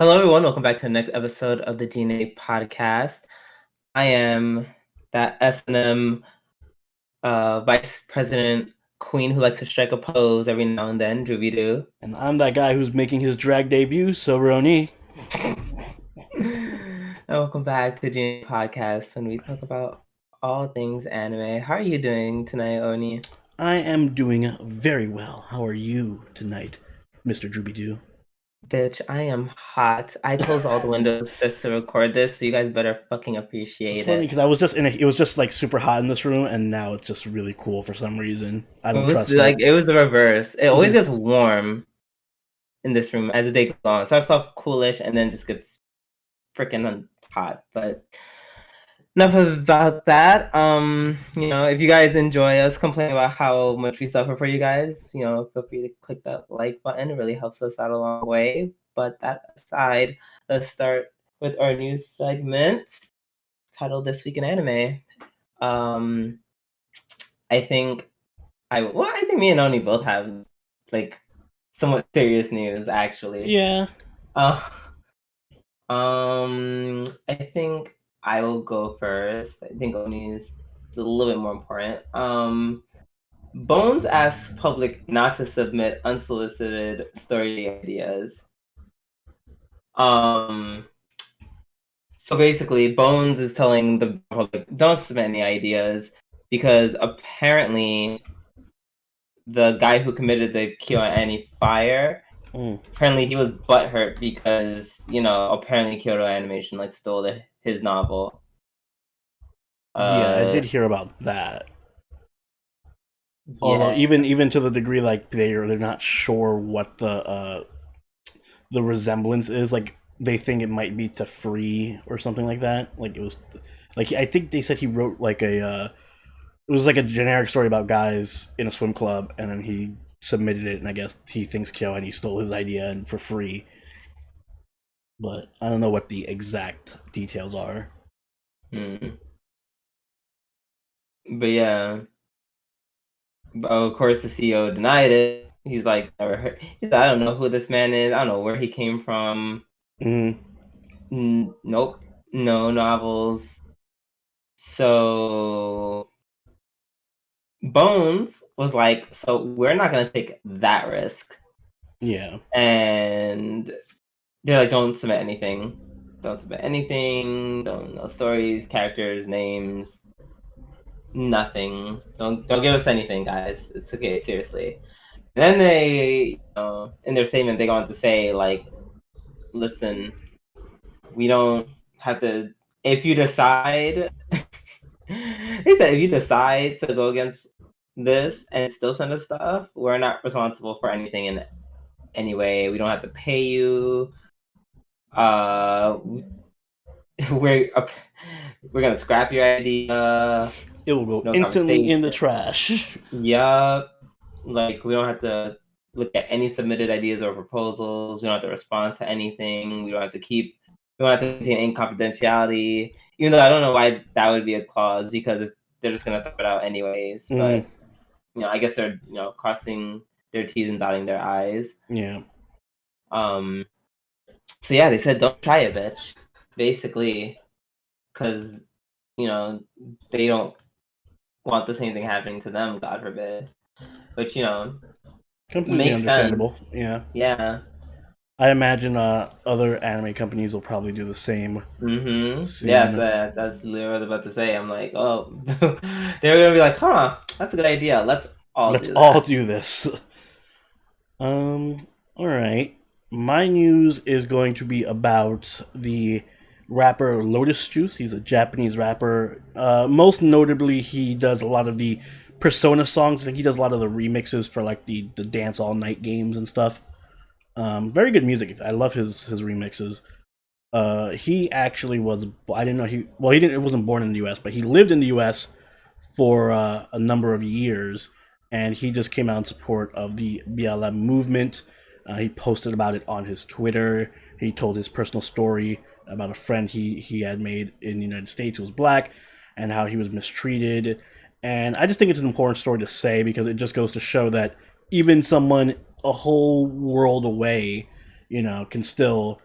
Hello, everyone. Welcome back to the next episode of the DNA podcast. I am that S&M vice president queen who likes to strike a pose every now and then, Drooby Doo. And I'm that guy who's making his drag debut, so Roni. And welcome back to the DNA podcast, when we talk about all things anime. How are you doing tonight, Oni? I am doing very well. How are you tonight, Mr. Drooby Doo? Bitch, I am hot. I closed all the windows just to record this, so you guys better fucking It's appreciate funny it. because I was just it was just like super hot in this room, and now it's just really cool for some reason. I It don't was trust it. like it was the reverse. It always Mhm. gets warm in this room as the day goes on. It starts off coolish and then just gets freaking hot. But enough about that. If you guys enjoy us complaining about how much we suffer for you guys, feel free to click that like button. It really helps us out a long way. But that aside, let's start with our new segment titled This Week in Anime. Um, I think I think me and Oni both have like somewhat serious news actually. Yeah. Uh, I think I will go first. I think Oni's is a little bit more important. Bones asks public not to submit unsolicited story ideas. Um, so basically, Bones is telling the public don't submit any ideas because apparently the guy who committed the KyoAni fire, Mm. apparently he was butthurt because apparently Kyoto Animation stole his novel. Yeah, I Uh, did hear about that. Although yeah. even to the degree like they're not sure what the resemblance is, like they think it might be to Free or something like that. Like it was like I think they said he wrote like it was like a generic story about guys in a swim club, and then he submitted it, and I guess he thinks Kyo and he stole his idea and for free. But I don't know what the exact details are. Hmm. But yeah, but of course the CEO denied it. He's like, never heard. He's like, I don't know who this man is. I don't know where he came from. Mm. Nope, no novels. So Bones was like, so we're not gonna take that risk. Yeah. And they're like, don't submit anything. Don't submit anything. Don't know stories, characters, names, nothing. Don't give us anything, guys. It's okay, seriously. And then in their statement, they go on to say, like, listen, we don't have to. If you decide, they said, if you decide to go against this and still send us stuff, we're not responsible for anything in any way. We don't have to pay you. Uh, we're we're gonna scrap your idea. It will go No instantly in the conversation. trash. Yup. Like we don't have to look at any submitted ideas or proposals. We don't have to respond to anything. We don't have to keep. We don't have to maintain any confidentiality. Even though I don't know why that would be a clause because they're just gonna throw it out anyways. Mm. But I guess they're crossing their T's and dotting their I's. Yeah. Um. So yeah, they said don't try it, bitch. Basically, because they don't want the same thing happening to them, God forbid. Which Completely makes understandable. sense. Yeah. Yeah. I imagine other anime companies will probably do the same Mm-hmm. Yeah, soon. that's literally what I was about to say. I'm like, oh, they're gonna be like, huh, that's a good idea. Let's all Let's do all that. do this. Um, all right. My news is going to be about the rapper Lotus Juice. He's a Japanese rapper. Most notably, he does a lot of the Persona songs. I think he does a lot of the remixes for like the dance all night games and stuff. Very good music. I love his remixes. He actually was. I didn't know he. Well, he didn't. It wasn't born in the U.S., but he lived in the U.S. for a number of years, and he just came out in support of the BLM movement. He posted about it on his Twitter. He told his personal story about a friend he had made in the United States who was black, and how he was mistreated. And I just think it's an important story to say because it just goes to show that even someone a whole world away, can still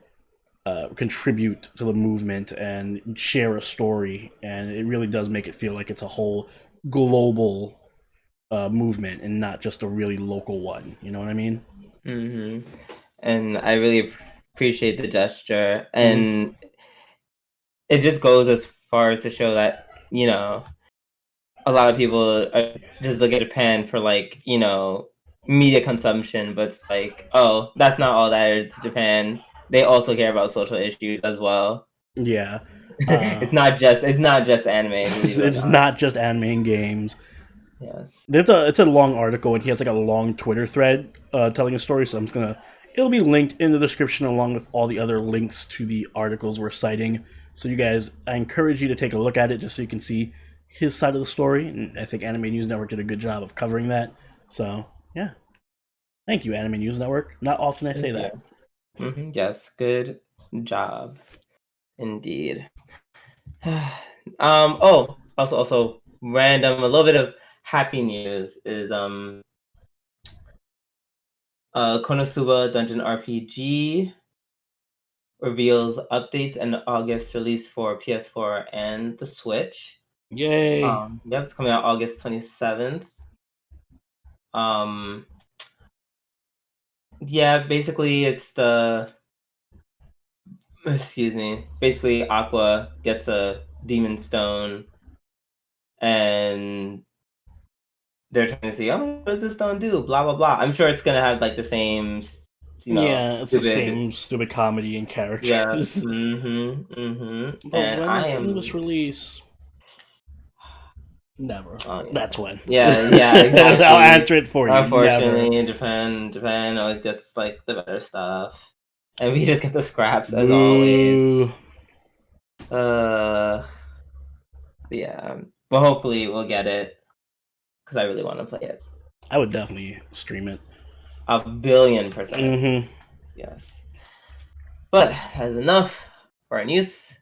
contribute to the movement and share a story, and it really does make it feel like it's a whole global movement and not just a really local one. You know what I mean? Mm-hmm. And I really appreciate the gesture, and it just goes as far as to show that, you know, a lot of people just look at Japan for, like, you know, media consumption, but it's like, oh, that's not all that is Japan. They also care about social issues as well. Yeah. It's not just anime, believe it or It's not. not just anime and games. Yes. It's a long article, and he has like a long Twitter thread telling a story. So it'll be linked in the description along with all the other links to the articles we're citing. So you guys, I encourage you to take a look at it just so you can see his side of the story. And I think Anime News Network did a good job of covering that. So yeah, thank you, Anime News Network. Not often I say that. Mm-hmm. Yes, good job, indeed. Oh, also random, a little bit of happy news is Konosuba Dungeon RPG reveals updates and August release for PS4 and the Switch. Yay! Yep, it's coming out August 27th. Yeah, basically it's basically Aqua gets a demon stone, and they're trying to see, oh, what does this stone do? Blah blah blah. I'm sure it's gonna have like the same, you know, Yeah, it's the same stupid comedy and characters. Yeah. But And when I is the am English release? Never. Oh, yeah. That's when. Yeah, exactly. I'll answer it for you. Unfortunately, Never. Japan always gets like the better stuff, and we just get the scraps as Boo. always. Yeah, but hopefully we'll get it because I really want to play it. I would definitely stream it. 1,000,000,000%. Mm-hmm. Yes. But that is enough for our news.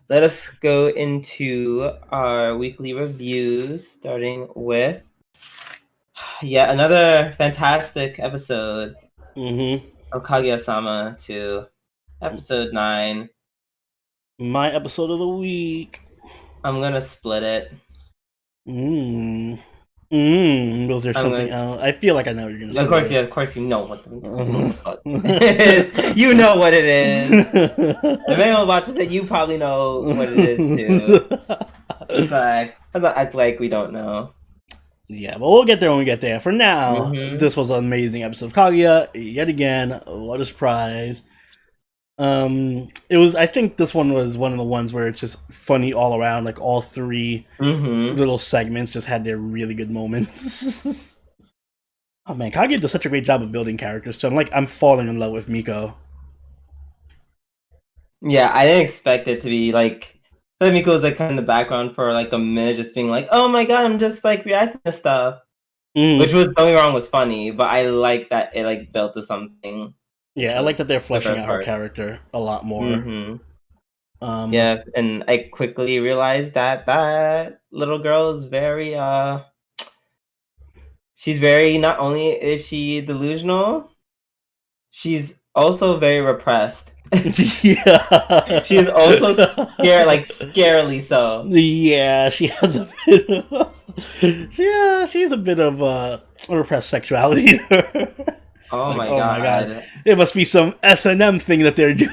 Let us go into our weekly reviews, starting with yet another fantastic episode of Kaguya-sama to episode 9. My episode of the week. I'm gonna split it. Was there something else? I feel like I know what you're gonna say. Of course, you know what it is. You know what it is. If anyone watches it, you probably know what it is too. Let's not act like we don't know. Yeah, but we'll get there when we get there. For now, this was an amazing episode of Kaguya. Yet again, what a surprise. It was. I think this one was one of the ones where it's just funny all around. Like all three little segments just had their really good moments. Oh man, Kaguya does such a great job of building characters. So I'm falling in love with Miko. Yeah, I didn't expect it to be like. Miko was like kind of in the background for like a minute, just being like, "Oh my god, I'm just like reacting to stuff," which was, don't get me wrong, was funny. But I like that it like built to something. Yeah, I like that they're fleshing out her character a lot more. Yeah, and I quickly realized that little girl is very she's very, not only is she delusional, she's also very repressed. Yeah. She is also scared, like scarily so. Yeah, she has a bit of she's a bit of repressed sexuality. Oh my god. It must be some S&M thing that they're doing.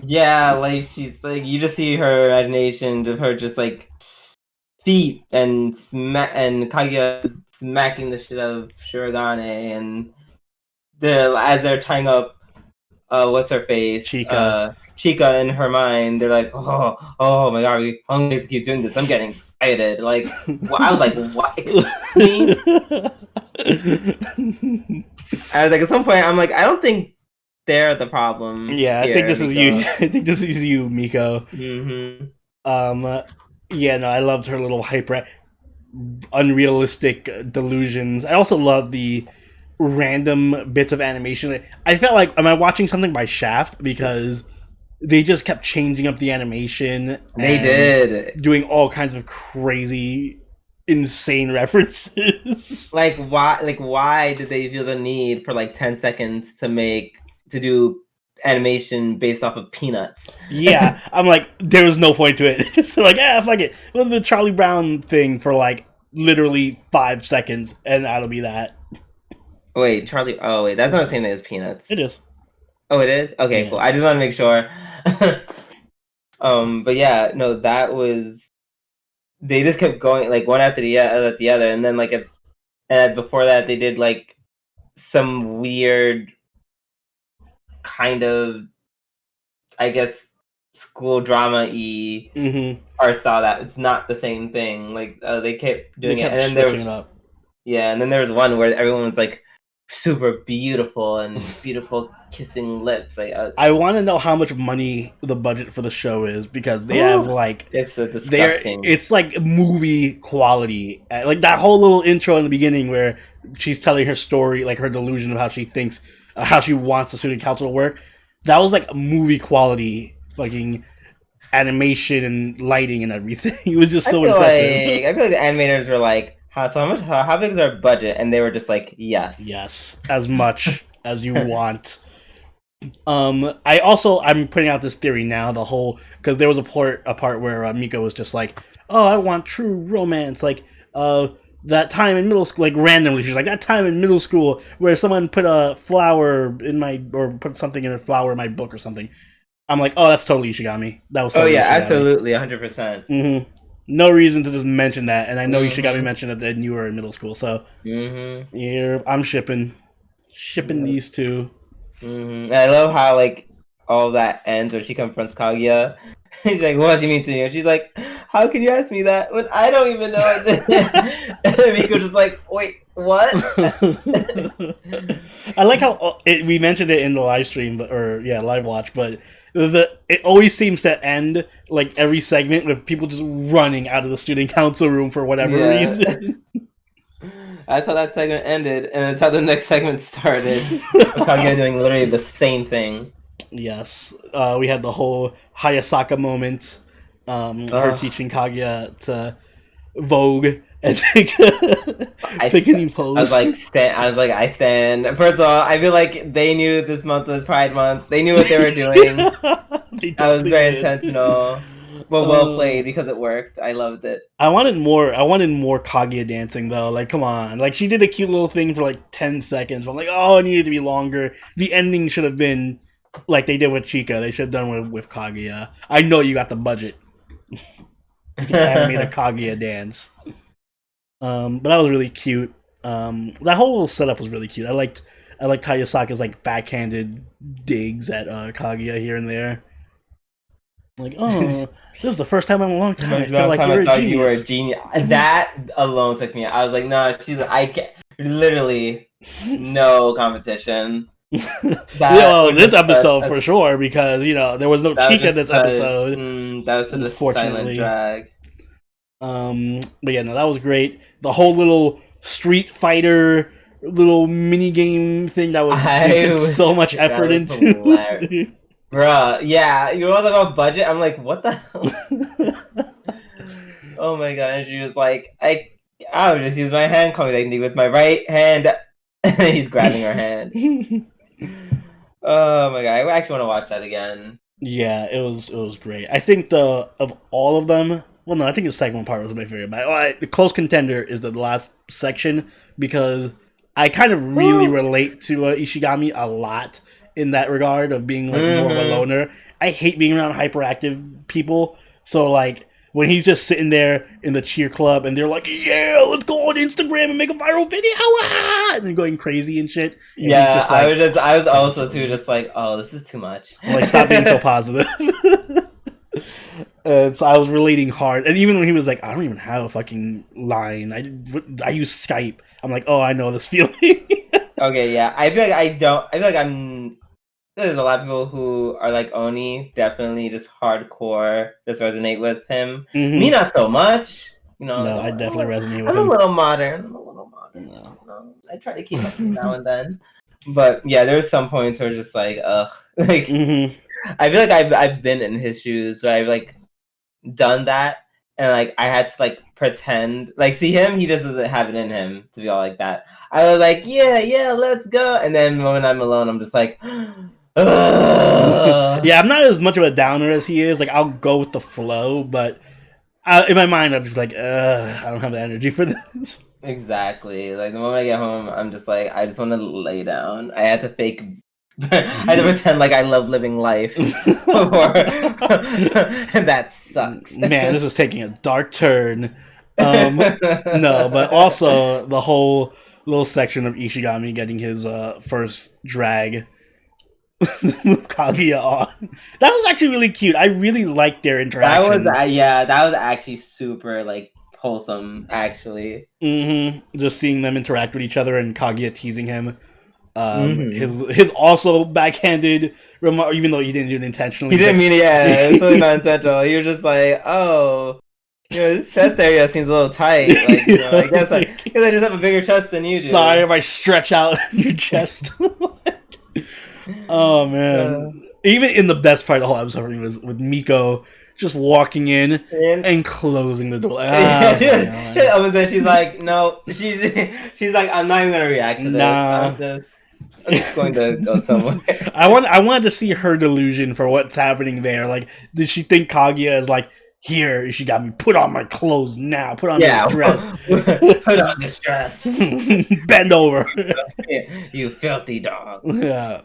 Yeah, like she's like, you just see her imagination of her just like feet and Kaguya smacking the shit out of Shirogane, and as they're tying up what's her face, Chika in her mind, they're like, oh my god, I'm going to keep doing this. I'm getting excited. Like, I was like, what? Excuse me? I was like, at some point, I'm like, I don't think they're the problem. Yeah, I think this is you. I think this is you, Miko. Yeah, no, I loved her little hyper, unrealistic delusions. I also love the random bits of animation. I felt like, am I watching something by Shaft? Because they just kept changing up the animation. They did. Doing all kinds of crazy, insane references. Like, why did they feel the need for like 10 seconds to do animation based off of Peanuts. Yeah, I'm like, there was no point to it. Just like, fuck it. We'll do the Charlie Brown thing for like literally 5 seconds, and that'll be that. Wait, Charlie. Oh wait, that's not the same thing as Peanuts. It is. Oh, it is. Okay, Yeah. cool. I just want to make sure. But yeah, no, that was. They just kept going like one after the other, and then like before that they did like some weird kind of, I guess, school drama-y art style that it's not the same thing. Like they kept doing it, and then there was and then there was one where everyone was like super beautiful and beautiful kissing lips. Like I want to know how much money the budget for the show is, because they have like it's a disgusting. It's like movie quality. Like that whole little intro in the beginning where she's telling her story, like her delusion of how she thinks, how she wants the student council to work. That was like movie quality, fucking animation and lighting and everything. It was just so impressive. I feel like the animators were like, how big is our budget? And they were just like, yes, as much as you want. I'm putting out this theory now, because there was a part where Miko was just like, oh, I want true romance, like that time in middle school, like randomly she's like, that time in middle school where someone put a flower or put something in a flower in my book or something. I'm like, oh, that's totally Ishigami. That was totally Ishigami. Absolutely, 100%. No reason to just mention that, and I know Ishigami mentioned that you were in middle school, so yeah, I'm shipping these two. I love how like all that ends when she confronts Kaguya. She's like, "What do you mean to you?" And she's like, "How can you ask me that when I don't even know?" And then Miko's just like, "Wait, what?" I like how we mentioned it in the live stream, live watch, but it always seems to end like every segment with people just running out of the student council room for whatever reason. That's how that segment ended, and that's how the next segment started. Kaguya doing literally the same thing. Yes, we had the whole Hayasaka moment. Her teaching Kaguya to Vogue and take a new pose. I was like, I stand. First of all, I feel like they knew this month was Pride Month. They knew what they were doing. That was very intentional. But well played, because it worked. I loved it. I wanted more Kaguya dancing though. Like, come on. Like, she did a cute little thing for like 10 seconds. I'm like, oh, it needed to be longer. The ending should have been like they did with Chika. They should have done with Kaguya. I know you got the budget. You can animate a Kaguya dance. But that was really cute. That whole setup was really cute. I liked Hayasaka's like backhanded digs at Kaguya here and there. Like, oh, this is the first time in a long time I felt like you were a genius. That alone took me. I was like, no, I can't. Literally, no competition. This episode for sure, because there was no Chika this episode. That was such a silent drag. But yeah, no, that was great. The whole little Street Fighter little mini game thing that they put so much effort into. Bruh, yeah, you know about budget? I'm like, what the hell? Oh my god, and she was like, I'll just use my hand coming technique with my right hand. He's grabbing her hand. Oh my god, I actually want to watch that again. Yeah, it was great. I think of all of them, well, no, I think the second part was my favorite. But the close contender is the last section, because I kind of really relate to Ishigami a lot in that regard of being like more of a loner. I hate being around hyperactive people. So like when he's just sitting there in the cheer club and they're like, yeah, let's go on Instagram and make a viral video, and then going crazy and shit. And yeah, just like, I was also too just like, oh, this is too much. Like, stop being so positive. So I was relating hard, and even when he was like, I don't even have a fucking line. I use Skype. I'm like, oh, I know this feeling. Okay, yeah. I feel like I'm. There's a lot of people who are like Oni, definitely just hardcore, just resonate with him. Me, not so much. No, I definitely resonate with him. I'm a little modern. No. I try to keep up now and then. But yeah, there's some points where just like, ugh. Like, I feel like I've been in his shoes where I've like done that, and like I had to like pretend, like, see him, he just doesn't have it in him to be all like that. I was like, yeah, let's go. And then when I'm alone, I'm just like, Yeah, I'm not as much of a downer as he is. Like, I'll go with the flow, but in my mind, I'm just like, I don't have the energy for this. Exactly. Like the moment I get home, I'm just like, I just want to lay down. I had to fake. I had to pretend like I love living life before, and that sucks. Man, this is taking a dark turn. No, but also the whole little section of Ishigami getting his first drag Kaguya on. That was actually really cute. I really liked their interactions. That was actually super like wholesome. Actually, just seeing them interact with each other and Kaguya teasing him. His also backhanded remark, even though he didn't do it intentionally. He didn't mean it. Yeah, it's totally not intentional. He was just like, oh. This chest area seems a little tight. Like, I guess I just have a bigger chest than you do. Sorry if I stretch out your chest. Oh man! Even in the best part of the whole episode was with Miko just walking in and closing the door. And then she's like, no, she's like, I'm not even gonna react to this. Nah. I'm just going to go somewhere. I wanted to see her delusion for what's happening there. Like, did she think Kaguya is like, here, she got me, put on my clothes now, put on this dress. Put on this dress. Bend over. You filthy dog. Yeah.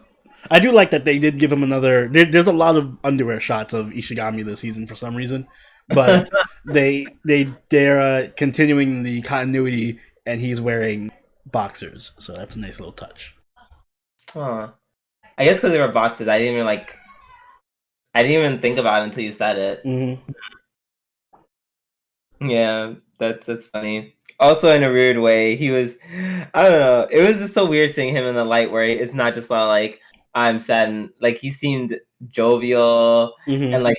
I do like that they did give him another. There's a lot of underwear shots of Ishigami this season for some reason, but they're continuing the continuity, and he's wearing boxers, so that's a nice little touch. Huh. I guess because they were boxers, I didn't even think about it until you said it. Mm-hmm. Yeah, that's funny. Also, in a weird way, he was. I don't know. It was just so weird seeing him in the light, where it's not just like I'm sad, and like he seemed jovial, and like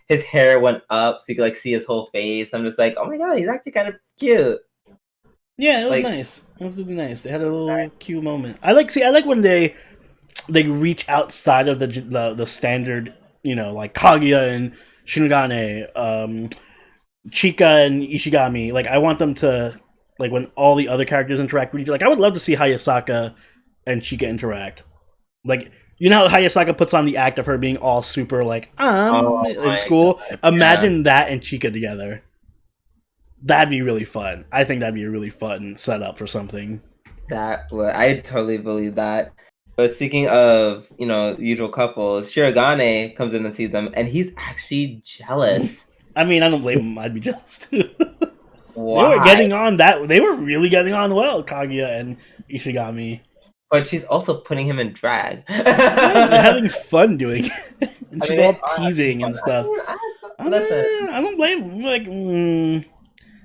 his hair went up, so you could like see his whole face. I'm just like, oh my god, he's actually kind of cute. Yeah, it was nice. It was really nice. They had a little cute moment. I like when they reach outside of the standard, like Kaguya and Shinigane, Chika and Ishigami. Like, I want them to, like, when all the other characters interact with each other. Like, I would love to see Hayasaka and Chika interact. Like, you know how Hayasaka puts on the act of her being all super, like, in school? God. Imagine that and Chika together. That'd be really fun. I think that'd be a really fun setup for something. I totally believe that. But speaking of, usual couples, Shirogane comes in and sees them, and he's actually jealous. I mean, I don't blame him. I'd be jealous too. Why? They were getting on They were really getting on well, Kaguya and Ishigami. But she's also putting him in drag. They're having fun doing it. And she's all teasing and stuff. I don't blame him. Like,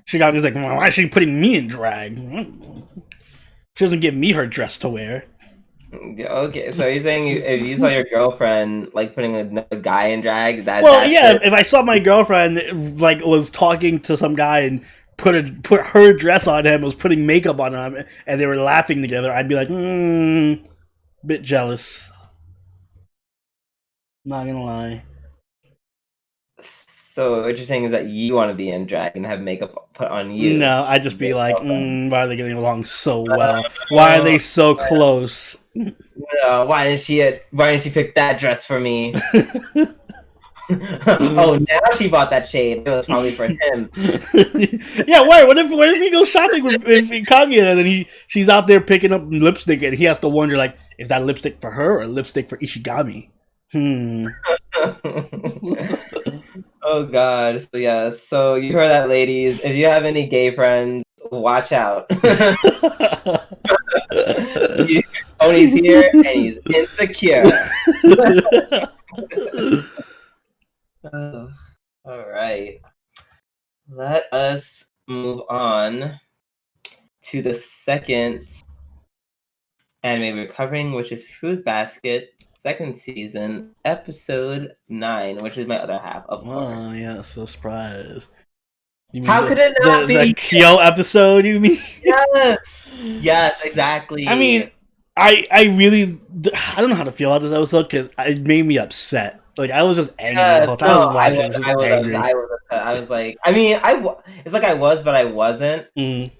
Shigami's like, why is she putting me in drag? She doesn't give me her dress to wear. Okay, so you're saying if you saw your girlfriend like putting a guy in drag, if I saw my girlfriend like was talking to some guy and put her dress on him, was putting makeup on him, and they were laughing together, I'd be like, bit jealous. Not gonna lie. So what you're saying is that you want to be in drag and have makeup put on you? No, I'd just be like, why are they getting along so well? Why are they so close? No, why didn't she pick that dress for me? Oh, now she bought that shade. It was probably for him. Yeah, wait. What if he goes shopping with Kaguya and then she's out there picking up lipstick and he has to wonder, like, is that lipstick for her or lipstick for Ishigami? Oh god. So yeah. So you heard that, ladies. If you have any gay friends, watch out. Oni's here and he's insecure. All right. Let us move on to the second anime we're covering, which is Fruit Basket, second season, episode 9, which is my other half, of course. Oh, yeah, so surprised. How could it not be? The Kyo episode, you mean? Yes, exactly. I mean, I don't know how to feel about this episode because it made me upset. Like, I was just angry the whole time I was watching. I was angry. I was upset. I was like, I mean, it's like I was, but I wasn't. Because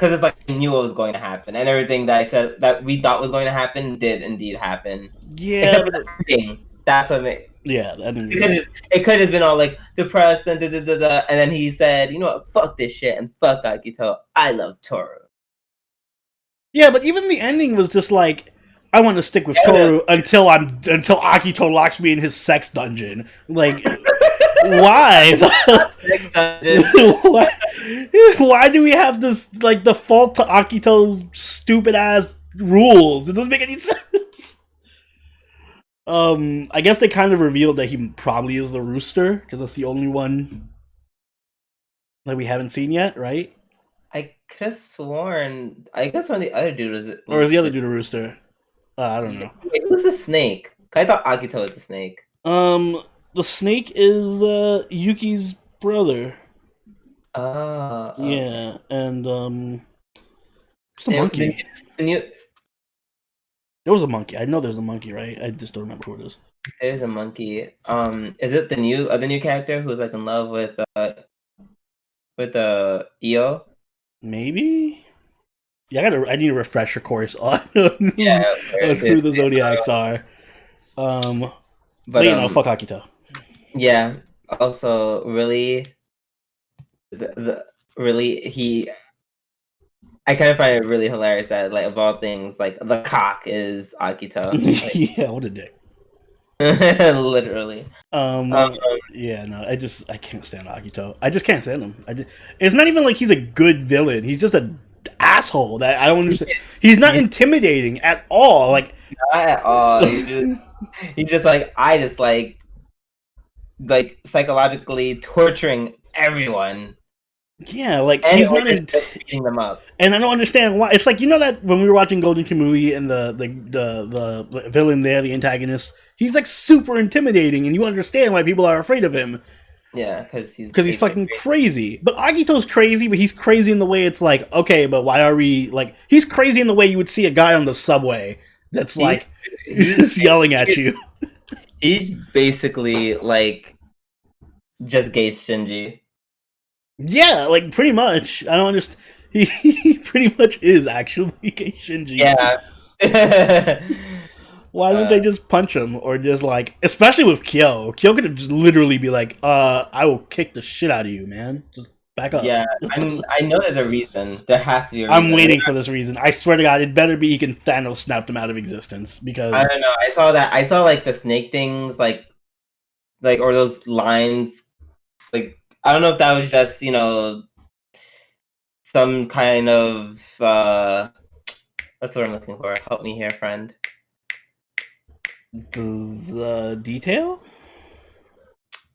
because it's like I knew what was going to happen, and everything that I said that we thought was going to happen did indeed happen. Yeah, Except for the ending. That's what made. Yeah, It could have been all like depressed and and then he said, "You know what? Fuck this shit and fuck Akito. I love Toru." Yeah, but even the ending was just like, I want to stick with Toru until Akito locks me in his sex dungeon. Like, why? Why do we have this like default to Akito's stupid ass rules? It doesn't make any sense. I guess they kind of revealed that he probably is the rooster because that's the only one that we haven't seen yet, right? I could have sworn. I guess one of the other dude was. Or is the other dude a rooster? I don't know. Wait, who's the snake? I thought Akito was the snake. The snake is Yuki's brother. Yeah, and it's the monkey. There was a monkey. I know there's a monkey, right? I just don't remember who it is. There's a monkey. Is it the new character who's like in love with Io? Maybe. Yeah, I need a refresher course on who the Zodiacs are. But you know, fuck Akito. Yeah. Also, really, I kind of find it really hilarious that, like, of all things, like, the cock is Akito. Like, yeah, what a dick. Literally. Yeah, no, I can't stand Akito. I just can't stand him. It's not even like he's a good villain. He's just an asshole that I don't understand. He's not intimidating at all. Like, not at all. He's just like, I just like psychologically torturing everyone. Yeah, like he's not beating them up, and I don't understand why. It's like, you know that when we were watching Golden Kamui and the villain there, the antagonist, he's like super intimidating, and you understand why people are afraid of him. Yeah, because he's fucking crazy. But Agito's crazy, but he's crazy in the way it's like, okay, but why are we like? He's crazy in the way you would see a guy on the subway that's he's yelling at you. He's basically like just gay Shinji. Yeah, like pretty much. I don't understand. He pretty much is actually gay Shinji. Yeah. Why don't they just punch him or just like, especially with Kyo? Kyo could have just literally be like, I will kick the shit out of you, man. Just back up. Yeah, I know there's a reason. There has to be a reason. I'm waiting for this reason. I swear to God, it better be he can Thanos snap them out of existence, because I don't know. I saw that. I saw like the snake things, like or those lines. Like, I don't know if that was just, you know, some kind of what's what I'm looking for? Help me here, friend. The detail,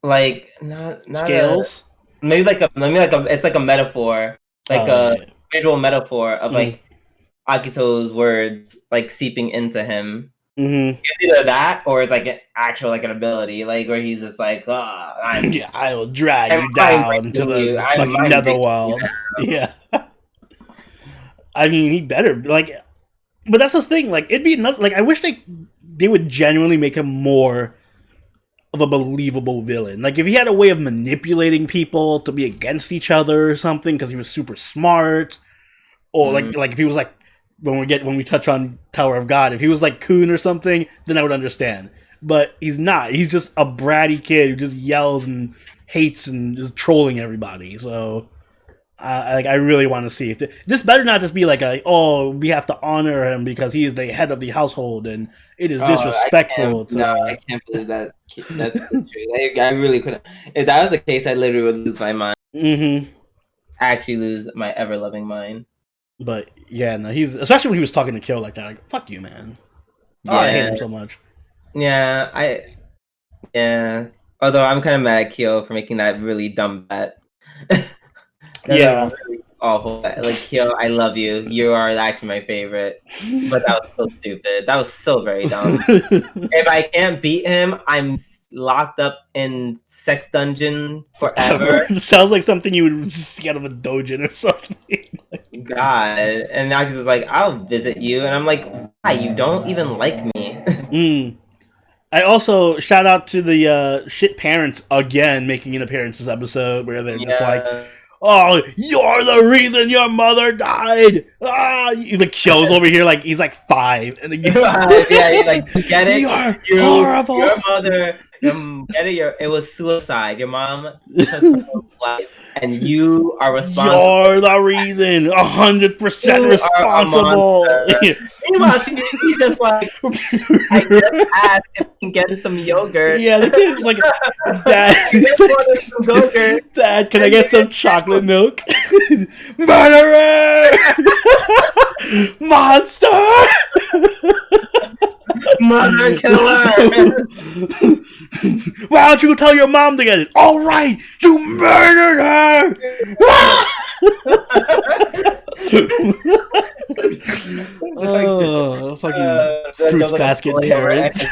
like not scales. Maybe like a it's like a metaphor, like a visual metaphor of like Akito's words like seeping into him. Mm-hmm. It's either that or it's like an actual like an ability, like where he's just like, I will drag you down to the fucking netherworld. Yeah. I mean, he better like, but that's the thing. Like, it'd be another. Like, I wish they would genuinely make him more of a believable villain. Like, if he had a way of manipulating people to be against each other or something because he was super smart, or like if he was like, when we touch on Tower of God, if he was like Kun or something, then I would understand. But he's not. He's just a bratty kid who just yells and hates and is trolling everybody. So I really want to see if this better not just be like we have to honor him because he is the head of the household and it is disrespectful. I can't believe that. That's true. I really couldn't. If that was the case, I literally would lose my mind. Mm-hmm. Actually, lose my ever loving mind. But yeah, no, he's, especially when he was talking to Kyo like that, like, fuck you, man. Yeah. Oh, I hate him so much. Yeah, although I'm kind of mad at Kyo for making that really dumb bet. Yeah. Really awful bet. Like, Kyo, I love you. You are actually my favorite. But that was so stupid. That was so very dumb. If I can't beat him, I'm locked up in sex dungeon forever. Sounds like something you would just get out of a doujin or something. God. And now he's like, I'll visit you. And I'm like, why? You don't even like me. I also shout out to the shit parents again making an appearance this episode where they're just like, oh, you're the reason your mother died. Ah, the Kyo's over here like he's like 5, and then Yeah, he's like, you get it? you're You, horrible. your mother, get it? It was suicide. Your mom took her own life, and you are responsible. You're the reason, 100% You are a responsible. monster. Meanwhile, he's just like, I just asked if we can get some yogurt. Yeah, the kid's like, Dad, Some yogurt. Dad, can I get some chocolate milk? Murderer! Monster! Mother killer! Why don't you tell your mom to get it? All right, you murdered her! Oh, fucking fruits basket parents.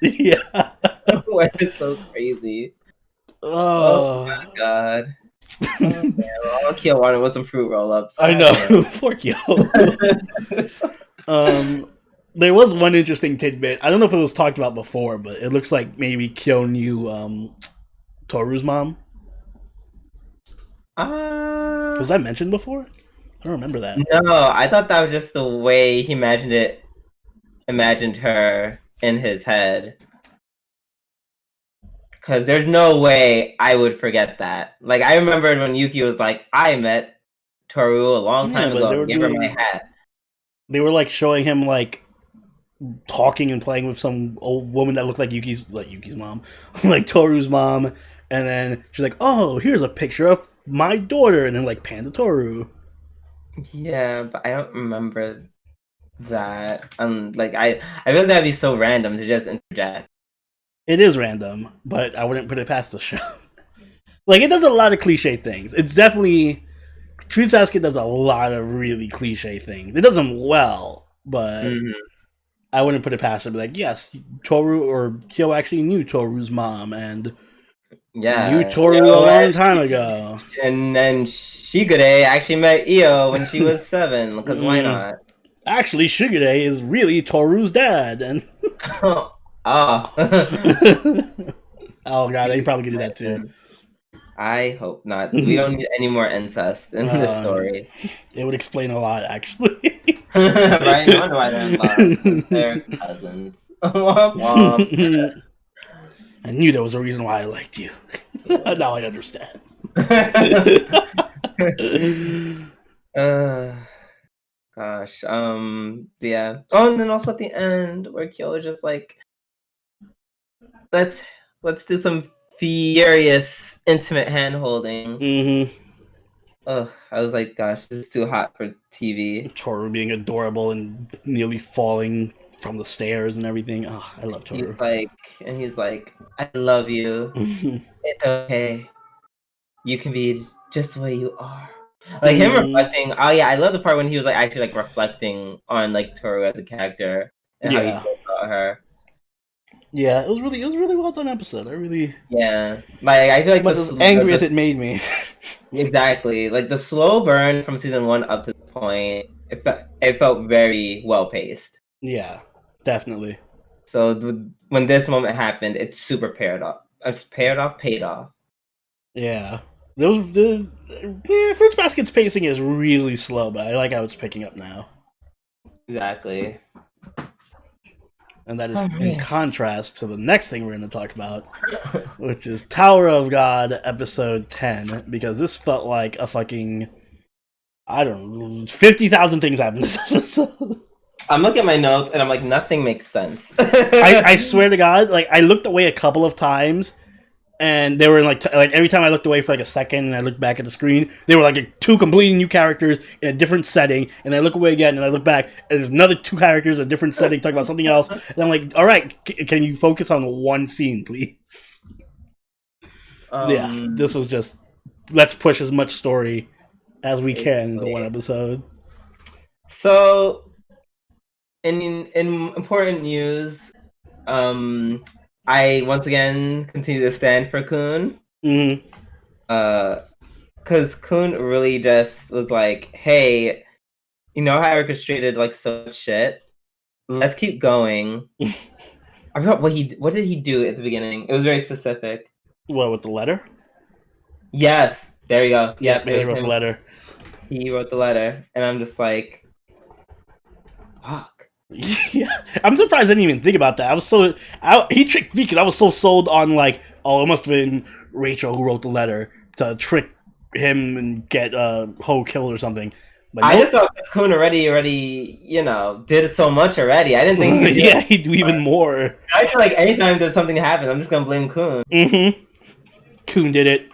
Yeah. It's so crazy. Oh my god. Oh, man. All Kyo wanted was some fruit roll-ups. I know. Poor Kyo. There was one interesting tidbit. I don't know if it was talked about before, but it looks like maybe Kyo knew Toru's mom. Was that mentioned before? I don't remember that. No, I thought that was just the way he imagined her in his head. Because there's no way I would forget that. Like, I remembered when Yuki was like, I met Toru a long time ago. Gave her my hat. They were like showing him like talking and playing with some old woman that looked like Yuki's mom, like Toru's mom, and then she's like, "Oh, here's a picture of my daughter," and then like pan to Toru. Yeah, but I don't remember that. Like I feel like that'd be so random to just interject. It is random, but I wouldn't put it past the show. Like, it does a lot of cliche things. It's definitely Fruits Basket does a lot of really cliche things. It does them well, but I wouldn't put it past it. Be like, yes, Toru or Kyo actually knew Toru's mom and knew Toru a long time ago. And then Shigure actually met Io when she was 7, because why not? Actually, Shigure is really Toru's dad, and oh god, they probably could do that too. I hope not. We don't need any more incest in this story. It would explain a lot, actually. Right? I wonder why they're in love. They're cousins. I knew there was a reason why I liked you. Now I understand. Gosh. Yeah. Oh, and then also at the end where Kyo was just like, let's do some furious intimate hand holding. I was like, gosh, this is too hot for TV. Toru being adorable and nearly falling from the stairs and everything. Oh, I love Toru. He's like, I love you. It's okay. You can be just the way you are. Like him reflecting. Oh yeah, I love the part when he was like actually like reflecting on like Toru as a character and how he feels about her. Yeah, it was really well done episode. Like I feel like as angry as it made me. Exactly, like the slow burn from season 1 up to this point, it felt very well paced. Yeah, definitely. So when this moment happened, it super paid off. Yeah. Fruits Basket's pacing is really slow, but I like how it's picking up now. Exactly. And that is in contrast to the next thing we're going to talk about, which is Tower of God episode 10, because this felt like a fucking, I don't know, 50,000 things happened this episode. I'm looking at my notes and I'm like, nothing makes sense. I swear to God, like I looked away a couple of times, and they were in like every time I looked away for like a second and I looked back at the screen, they were like 2 completely new characters in a different setting, and I look away again and I look back and there's another 2 characters in a different setting talking about something else, and I'm like, all right, can you focus on one scene, please? Yeah, this was just, let's push as much story as we can into one episode. So, in important news, I once again continue to stand for Kun. Because Kun really just was like, hey, you know how I orchestrated like so much shit? Let's keep going. I forgot what did he do at the beginning? It was very specific. What, with the letter? Yes. There you go. Yep, Yeah, it he was wrote the him. letter. He wrote the letter, and I'm just like, fuck. Yeah, I'm surprised I didn't even think about that. He tricked me because I was so sold on like, oh, it must have been Rachel who wrote the letter to trick him and get Ho killed or something. But I nope. just thought Kun already, did it so much already. I didn't think he could do it. He'd do even more. I feel like anytime there's something happens, I'm just gonna blame Kun. Kun did it.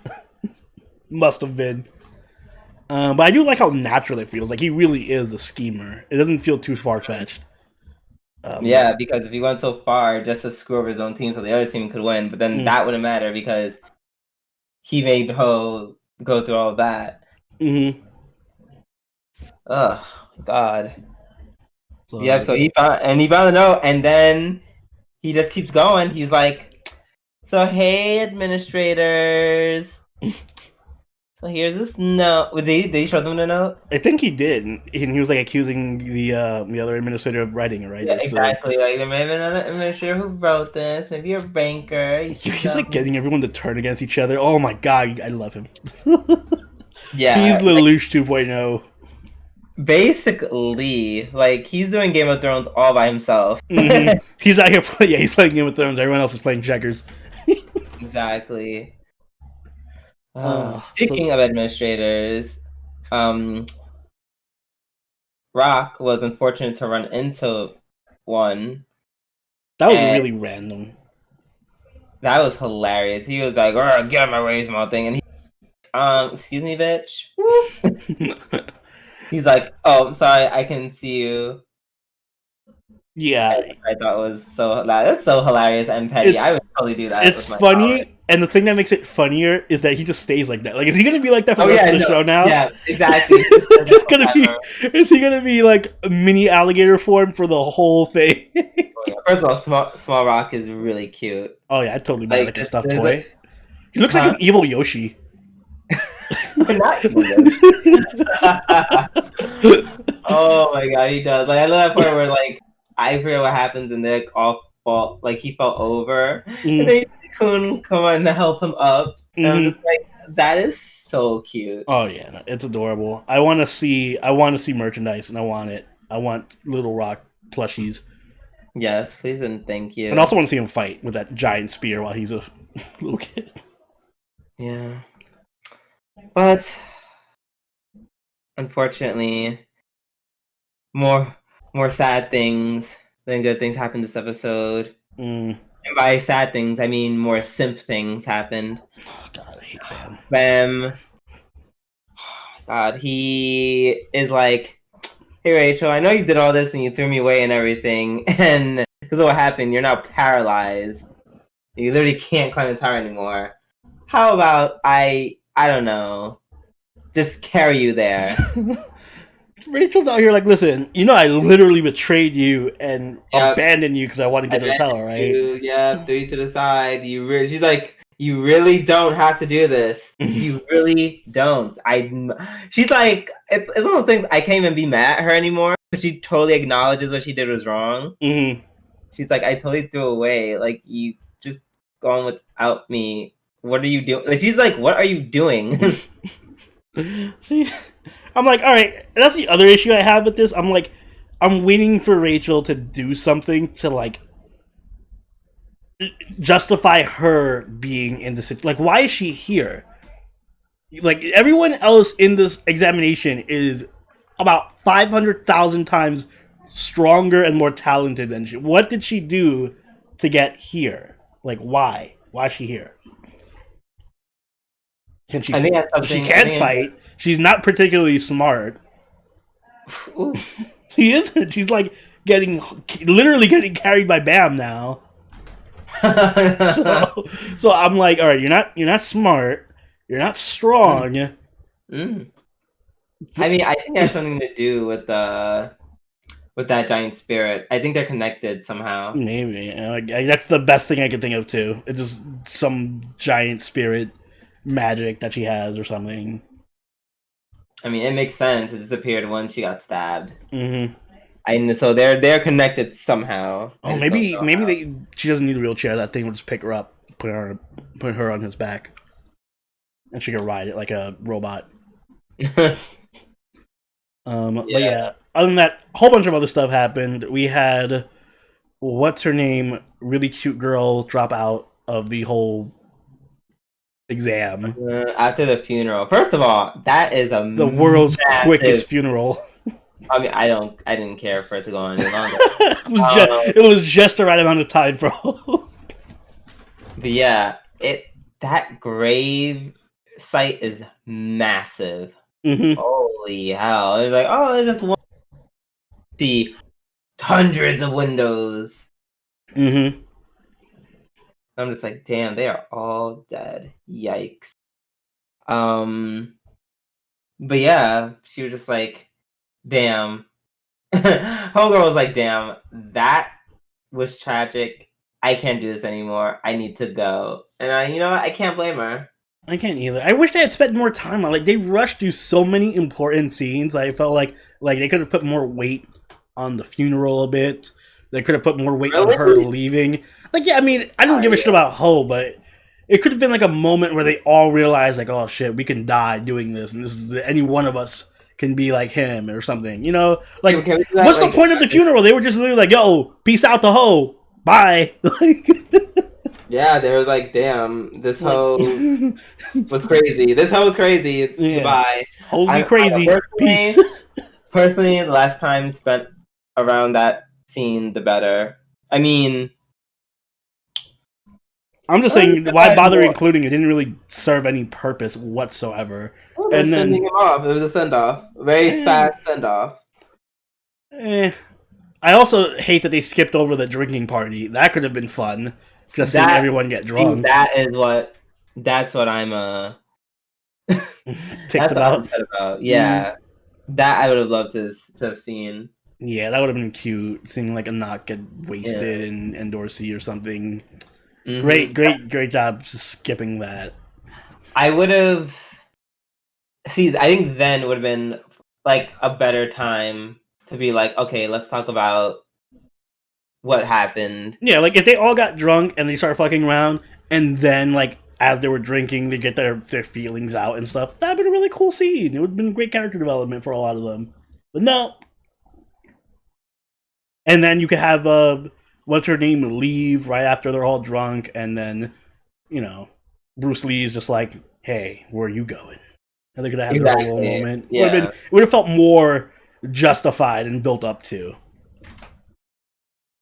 Must have been. But I do like how natural it feels. Like he really is a schemer. It doesn't feel too far fetched. Yeah, because if he went so far just to screw over his own team so the other team could win, but then that wouldn't matter because he made Ho go through all of that. Oh God. So, yeah, so he found the note, and then he just keeps going. He's like, "So hey, administrators. So here's this note." Did he show them the note? I think he did, and he was like accusing the other administrator of writing it, right? Yeah, exactly. So, like there may have been another administrator who wrote this, maybe a banker. He's like getting everyone to turn against each other. Oh my god, I love him. Yeah, he's Lelouch 2.0. Basically, like he's doing Game of Thrones all by himself. He's out here he's playing Game of Thrones. Everyone else is playing checkers. Exactly. Speaking of administrators, Rock was unfortunate to run into one. That was really random. That was hilarious. He was like, "Get out of my way, small thing," and he, excuse me, bitch. He's like, "Oh, sorry, I can see you." Yeah, I thought was that's so hilarious and petty. I would totally do that. It's funny, power. And the thing that makes it funnier is that he just stays like that. Like, is he gonna be like that for the rest of the show now? Yeah, exactly. Is he gonna be like a mini alligator form for the whole thing? First of all, Small Rock is really cute. Oh yeah, I totally buy like a stuffed toy. He looks like an evil Yoshi. Not evil Yoshi. Oh my god, he does. Like I love that part where like I forget what happens and they're all fall like he fell over and then Kun come on to help him up. And I'm just like, that is so cute. Oh yeah, it's adorable. I want to see merchandise and I want it. I want Little Rock plushies. Yes, please and thank you. And I also want to see him fight with that giant spear while he's a little kid. Yeah. But unfortunately, more sad things than good things happened this episode. And by sad things, I mean more simp things happened. Oh god, I hate Bam. Bam. God, he is like, "Hey Rachel, I know you did all this and you threw me away and everything, and because of what happened, you're now paralyzed. You literally can't climb the tower anymore. How about I don't know, just carry you there?" Rachel's out here like, listen, I literally betrayed you and abandoned you because I wanted to get to the tower, right? Threw you to the side. She's like, you really don't have to do this. You really don't. She's like, it's one of those things I can't even be mad at her anymore because she totally acknowledges what she did was wrong. She's like, I totally threw away. Like, you just gone without me. What are you doing? Like, she's like, what are you doing? I'm like, all right, that's the other issue I have with this. I'm like, I'm waiting for Rachel to do something to, like, justify her being in this. Like, why is she here? Like, everyone else in this examination is about 500,000 times stronger and more talented than she. What did she do to get here? Like, why? Why is she here? Can she? She can't fight. She's not particularly smart. She isn't. She's like literally getting carried by Bam now. So I'm like, all right, you're not smart. You're not strong. I mean, I think it has something to do with that giant spirit. I think they're connected somehow. Maybe that's the best thing I can think of too. It's just some giant spirit magic that she has or something. I mean, it makes sense. It disappeared when she got stabbed. So they're connected somehow. Oh, maybe she doesn't need a wheelchair. That thing will just pick her up, put her on his back. and she could ride it like a robot. But Yeah. yeah, other than that, a whole bunch of other stuff happened. We had what's her name, really cute girl, drop out of the whole exam. After the funeral, first of all, that is a The world's massive. quickest funeral. I mean, I didn't care for it to go on any longer. It was just the right amount of time, bro. But yeah, that grave site is massive. Mm-hmm. Holy hell! It's like, oh, it's just one. See hundreds of windows. Mm-hmm. I'm just like, damn, they are all dead. Yikes. But yeah, she was just like, damn. Homegirl was like, damn, that was tragic. I can't do this anymore. I need to go. And I can't blame her. I can't either. I wish they had spent more time on. Like, they rushed through so many important scenes. I felt like they could have put more weight on the funeral a bit. They could have put more weight on her leaving. Like, yeah, I mean, I don't give a shit about Ho, but it could have been like a moment where they all realize, like, oh shit, we can die doing this, and this is any one of us can be like him or something. You know, like, what's the point of the funeral? They were just literally like, yo, peace out to Ho, bye. Yeah, they were like, damn, this hoe was crazy. This hoe was crazy. Yeah. Goodbye. Holy crazy. Peace. Personally, the less time spent around that scene, the better. I mean, I'm just saying, why bother including it? It didn't really serve any purpose whatsoever. Well, and then sending him off. It was a send-off. Very fast send-off. I also hate that they skipped over the drinking party. That could have been fun. Just seeing everyone get drunk. That's what I'm ticked about. Yeah. That I would have loved to have seen. Yeah, that would have been cute. Seeing like a knock get wasted in Dorsey or something. Mm-hmm. Great job just skipping that. I would have I think then would have been like a better time to be like, okay, let's talk about what happened. Yeah, like if they all got drunk and they start fucking around, and then like as they were drinking, they get their feelings out and stuff. That'd been a really cool scene. It would have been great character development for a lot of them. But no. And then you could have what's her name leave right after they're all drunk, and then Bruce Lee's just like, "Hey, where are you going?" And they could have their whole moment. Yeah. It would have felt more justified and built up to.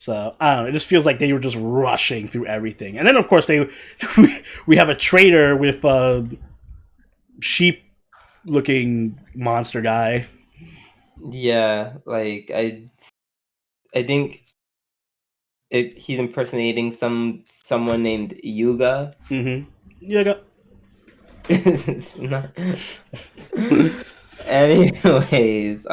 So, I don't know, it just feels like they were just rushing through everything. And then, of course, we have a traitor with a sheep-looking monster guy. Yeah, like, I think he's impersonating someone named Yuga. Mm-hmm. Yuga. It's not... Anyways,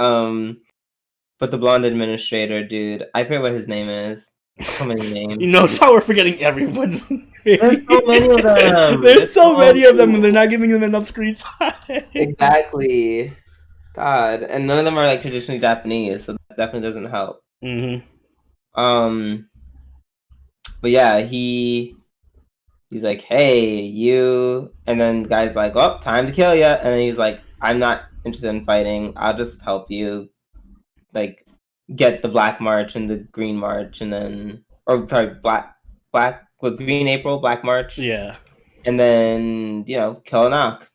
but the blonde administrator, dude, I forget what his name is. So many names. It's how we're forgetting everyone's name. There's so many of them. There's so many of them, and they're not giving them enough screen time. Exactly. God, and none of them are like traditionally Japanese, so that definitely doesn't help. Mm-hmm. But yeah, he's like, hey, you, and then the guy's like, oh, time to kill you, and then he's like, I'm not interested in fighting. I'll just help you. Like, get the Black March and the Green March, and then, Green April, Black March. Yeah. And then, kill Knock.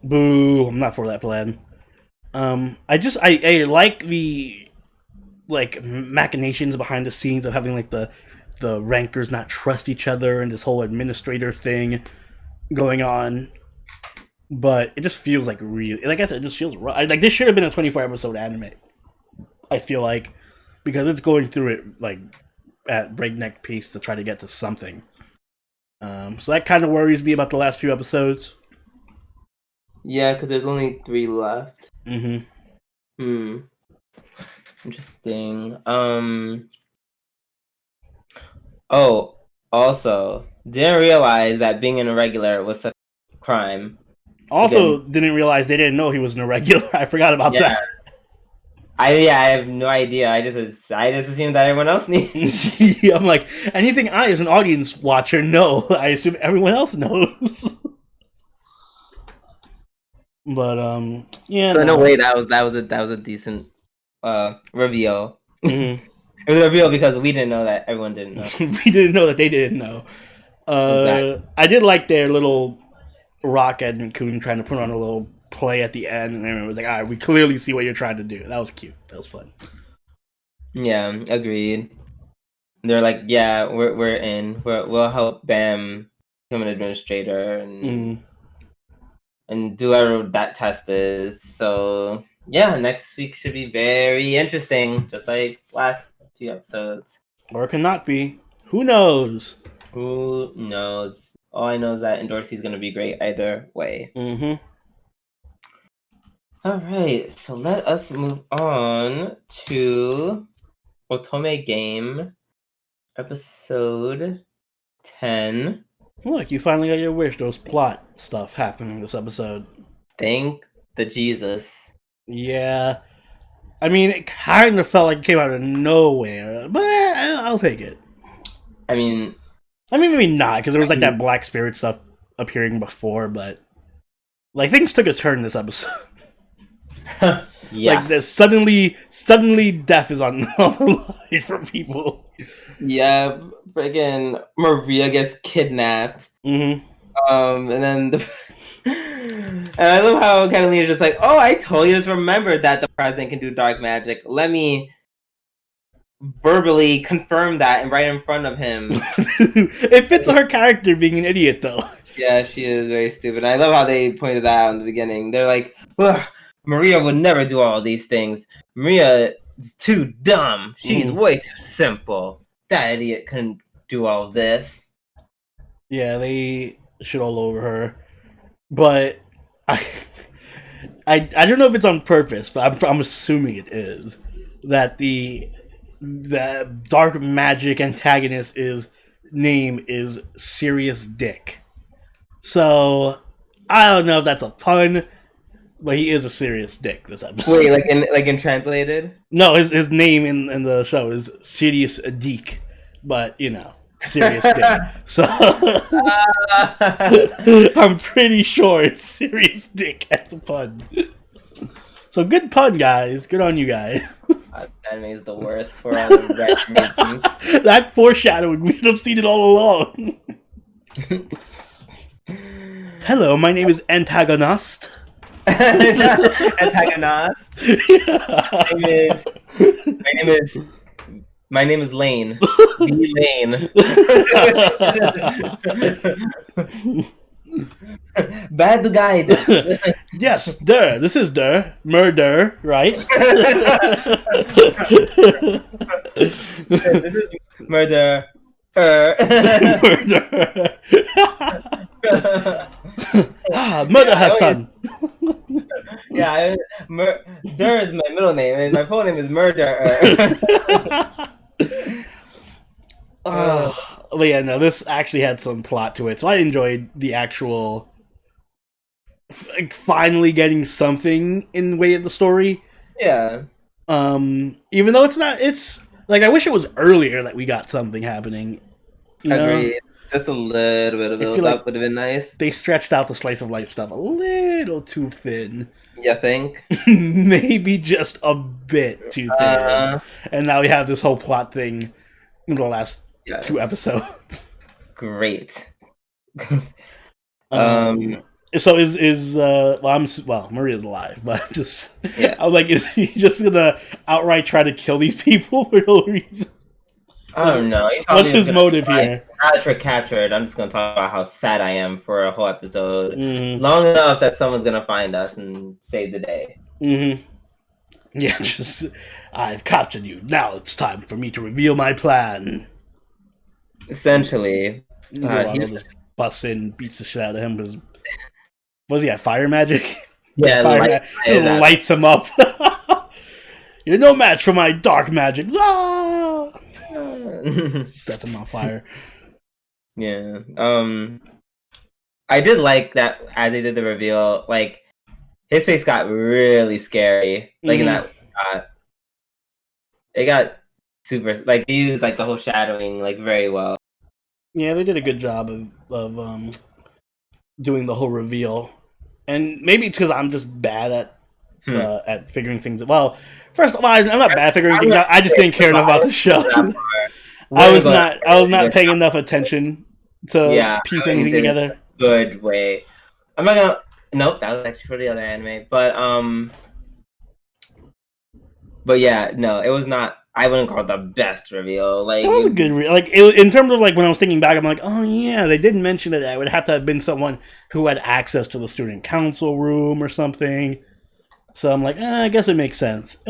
Boo! I'm not for that plan. I like the machinations behind the scenes of having like the rankers not trust each other and this whole administrator thing going on. But it just feels like really, like I said, it just feels rough. Like this should have been a 24 episode anime. I feel like, because it's going through it like at breakneck pace to try to get to something. So that kind of worries me about the last few episodes. Yeah, because there's only 3 left. Mm-hmm. Interesting. Oh, also, didn't realize that being an irregular was such a crime. Also, didn't realize they didn't know he was an irregular. I forgot about that. I have no idea. I just assumed that everyone else knew. I'm like, anything I, as an audience watcher, know, I assume everyone else knows. But yeah. So in a No. way, that was a decent reveal. Mhm. It was a reveal because we didn't know that everyone didn't know. We didn't know that they didn't know. Exactly. I did like their little Rocket and Coon trying to put on a little play at the end, and everyone was like, "All right, we clearly see what you're trying to do." That was cute. That was fun. Yeah, agreed. They're like, yeah, we're in. We'll help Bam become an administrator Mm. and do whatever that test is. So yeah, next week should be very interesting, just like last few episodes. Or it cannot be. Who knows? Who knows? All I know is that Endorsee's gonna be great either way. Mm-hmm. All right, so let us move on to Otome Game episode 10. Look, you finally got your wish. There was plot stuff happening this episode. Thank the Jesus. Yeah. I mean, it kind of felt like it came out of nowhere, but I'll take it. I mean, maybe not, because there was like that Black Spirit stuff appearing before, but like things took a turn this episode. yeah. Like this suddenly death is on the line for people. Yeah, friggin' Maria gets kidnapped. Mm-hmm. And then and I love how Catalina's just like, oh, I totally just remembered that the president can do dark magic. Let me verbally confirm that and right in front of him. It fits her character being an idiot, though. Yeah, she is very stupid. I love how they pointed that out in the beginning. They're like, Maria would never do all these things. Maria is too dumb. She's way too simple. That idiot couldn't do all this. Yeah, they shit all over her. But I don't know if it's on purpose, but I'm assuming it is. That the dark magic antagonist name is Serious Dick. So I don't know if that's a pun, but he is a serious dick this episode. Wait, like in translated? No, his name in the show is Serious Deek, but you know, serious dick. So I'm pretty sure it's Serious Dick as a pun. So good pun, guys. Good on you guys. Anime is the worst for all the red. That foreshadowing, we should have seen it all along. Hello, my name is Antagonist. Antagonist. My name is Lane. B Lane. Bad guy. Yes, this is murder, right? This is murder. Murder. Murder her son. Yeah, Dur is my middle name, and my full name is Murder. But yeah, no, this actually had some plot to it, so I enjoyed the actual finally getting something in the way of the story. Yeah. Even though it's like I wish it was earlier that we got something happening. Agreed. Just a little bit of build up would have been nice. They stretched out the slice of life stuff a little too thin. You think? Maybe just a bit too thin. And now we have this whole plot thing in the last 2 episodes. Great. So Maria's alive, but just I was like, is he just gonna outright try to kill these people for no reason? I don't know. What's his motive here? Now that you're captured, I'm just gonna talk about how sad I am for a whole episode, long enough that someone's gonna find us and save the day. Yeah, just I've captured you. Now it's time for me to reveal my plan. Essentially, he just busts in, beats the shit out of him. Because was he at fire magic? Yeah, just lights him up. You're no match for my dark magic. Sets him on fire. Yeah. I did like that as they did the reveal. Like his face got really scary. Like in that shot, it got super. Like they used like the whole shadowing like very well. Yeah, they did a good job of doing the whole reveal. And maybe it's because I'm just bad Hmm. at figuring things. Well, first of all, I'm not bad at figuring I'm things not out. I just didn't care enough about the show. that far. We're going I was not paying enough attention to yeah, piece I anything did it together. a good way. I'm not gonna. Nope, that was actually for the other anime. But yeah, no, it was not. I wouldn't call it the best reveal. It was a good in terms of like when I was thinking back, I'm like, oh yeah, they did mention that it would have to have been someone who had access to the student council room or something. So I'm like, I guess it makes sense. It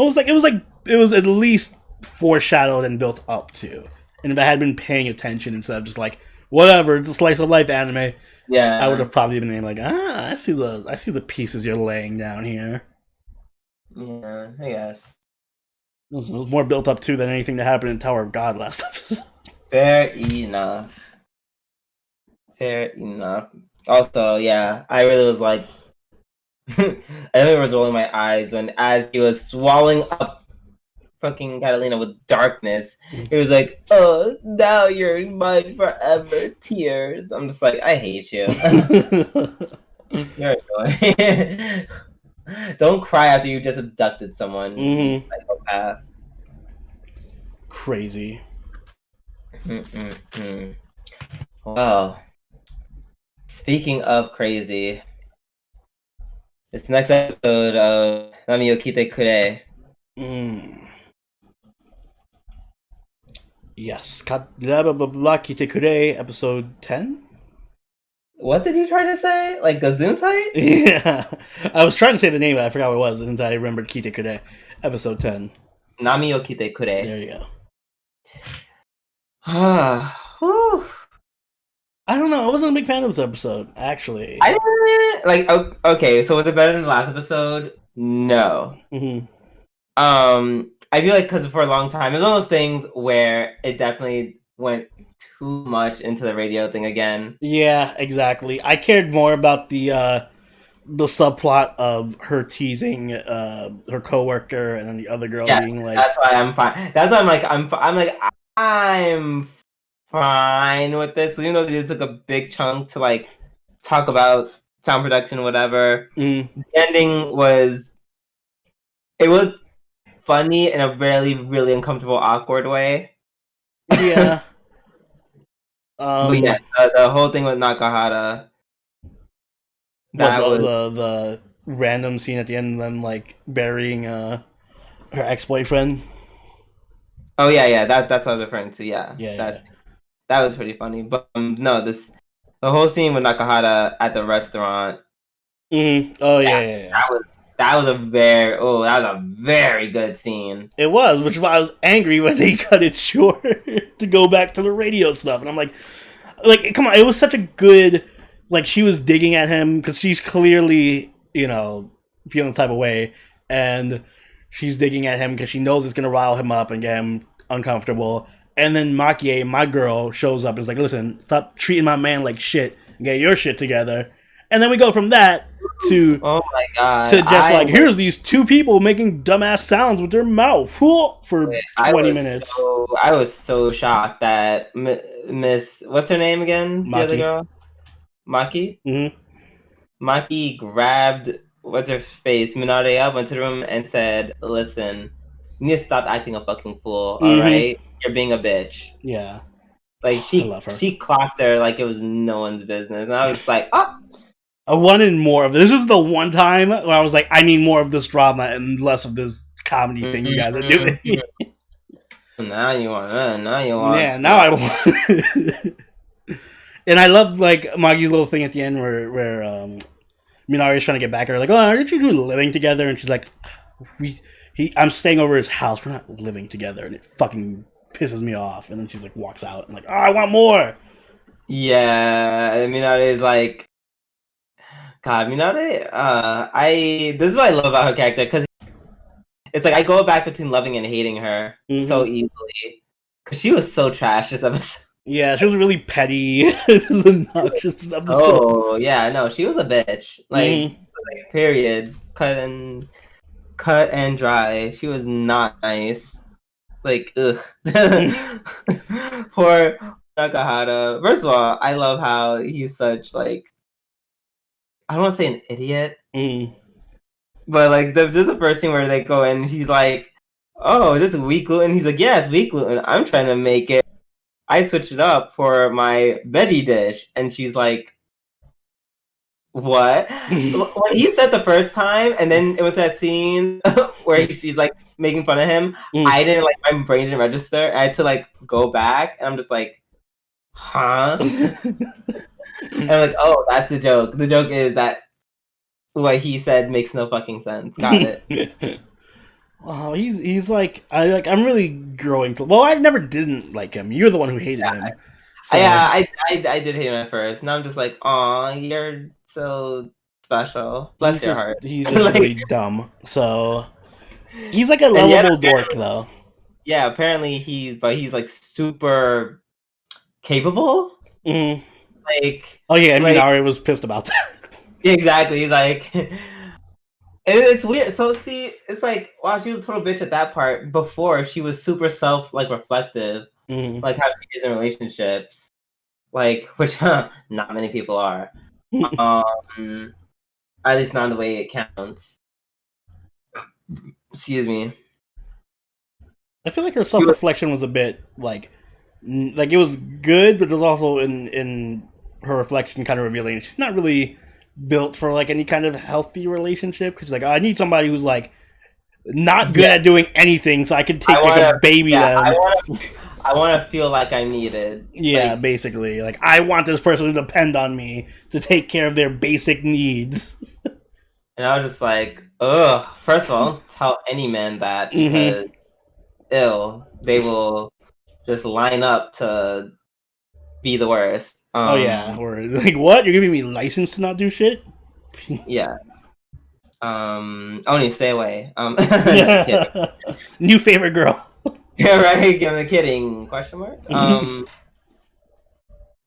was at least foreshadowed and built up to. And if I had been paying attention instead of just like whatever, it's a slice of life anime, I would yeah, have probably been like, I see the pieces you're laying down here. yeah, I guess. It was more built up to than anything that happened in Tower of God last episode. Fair enough. Fair enough. Also, yeah, I really was like, I really was rolling my eyes when, as he was swallowing up fucking Catalina with darkness, he was like, "Oh, now you're mine forever." Tears. I'm just like, I hate you. You're annoying. Don't cry after you just abducted someone, you Mm-hmm. psychopath. Crazy. Mm-mm-mm. Well, speaking of crazy, this next episode of Nami Kiitekure. Mm. Yes. Blah, blah, blah, blah, Kiitekure, episode 10? What did you try to say? Like Gesundheit? Yeah. I was trying to say the name, but I forgot what it was, and then I remembered Kiitekure, episode 10. Nami Kiitekure. There you go. Whew. I don't know. I wasn't a big fan of this episode, actually. I didn't like. Okay, so was it better than the last episode? No. Mm-hmm. I feel like because for a long time, it's one of those things where it definitely went too much into the radio thing again. Yeah, exactly. I cared more about the subplot of her teasing her coworker and then the other girl Yeah, being like, that's why I'm fine. That's why I'm fine with this. Even though they took a big chunk to like talk about sound production, whatever. mm, The ending was funny in a really, really uncomfortable, awkward way. yeah. But yeah, the whole thing with Nakahara, What that was the random scene at the end of them like burying her ex boyfriend. oh yeah, that's what I was referring to. Yeah, Yeah. that was pretty funny. But no, the whole scene with Nakahara at the restaurant. Mm-hmm. Oh Yeah, yeah. that was a very good scene. It was, which is why I was angry when they cut it short to go back to the radio stuff, and I'm like, come on, it was such a good, like she was digging at him because she's clearly, feeling the type of way, and she's digging at him because she knows it's gonna rile him up and get him uncomfortable. And then Makie, my girl, shows up and is like, listen, stop treating my man like shit and get your shit together. And then we go from that to Oh my god! just like here's these two people making dumbass sounds with their mouth for 20 minutes. I was so shocked that Miss what's her name again? The other Maki. girl, Maki. Mm-hmm. Maki grabbed what's her face Minaria, went to the room and said, "Listen, you need to stop acting a fucking fool. All right, you're being a bitch." Yeah, Like I love her. she clocked her like it was no one's business, and I was like, "Oh." I wanted more of this. This is the one time where I was like, I need more of this drama and less of this comedy thing you guys are doing. Now you want. Now you want. Yeah, now I want. And I loved like Maggie's little thing at the end where Minari's trying to get back at her, like, oh, aren't you two living together? And she's like, I'm staying over his house. We're not living together, and it fucking pisses me off. And then she's like, walks out and like, oh, I want more. Yeah, Minare is like, God, Minare. This is what I love about her character because it's like I go back between loving and hating her so easily because she was so trash this episode. Yeah, she was really petty. Obnoxious episode. Oh yeah, no, she was a bitch. Like period. Cut and dry. She was not nice. Like ugh. Poor Nakahara. First of all, I love how he's such like I don't want to say an idiot, Mm. but like just the first scene where they go in, he's like, "Oh, this is wheat gluten." He's like, "Yeah, it's wheat gluten. I'm trying to make it. I switched it up for my veggie dish," and she's like, "What?" When he said the first time, and then it was that scene where she's like making fun of him. Mm. I didn't like my brain didn't register. I had to like go back, and I'm just like, "Huh?" And I'm like, "Oh, that's the joke. The joke is that what he said makes no fucking sense." Got it. Oh, he's like I'm really growing to. Well, I never didn't like him. You're the one who hated him. So Yeah, I did hate him at first. Now I'm just like, "Aw, you're so special. Bless your heart." he's just Like, really dumb. So he's like a and yet, lovable dork though. yeah, apparently he's like super capable. Mm. Like, Oh yeah, I mean, like Ari was pissed about that. yeah, exactly. He's like, and it's weird. So see, it's like, wow, she was a total bitch at that part. Before she was super self like reflective, Mm. like how she is in relationships, like which not many people are. At least not the way it counts. Excuse me. I feel like her self reflection was a bit like it was good, but it was also in her reflection kind of revealing she's not really built for like any kind of healthy relationship. Because like, oh, I need somebody who's like not good at doing anything, so I can take like a baby them. I want to feel like I'm needed. Yeah, like, basically, like I want this person to depend on me to take care of their basic needs. And I was just like, ugh. First of all, tell any man that because they will just line up to be the worst. Oh yeah, or like what? You're giving me license to not do shit? Yeah. Only stay away. No, kidding. New favorite girl. Yeah, right. I'm kidding. Question mark.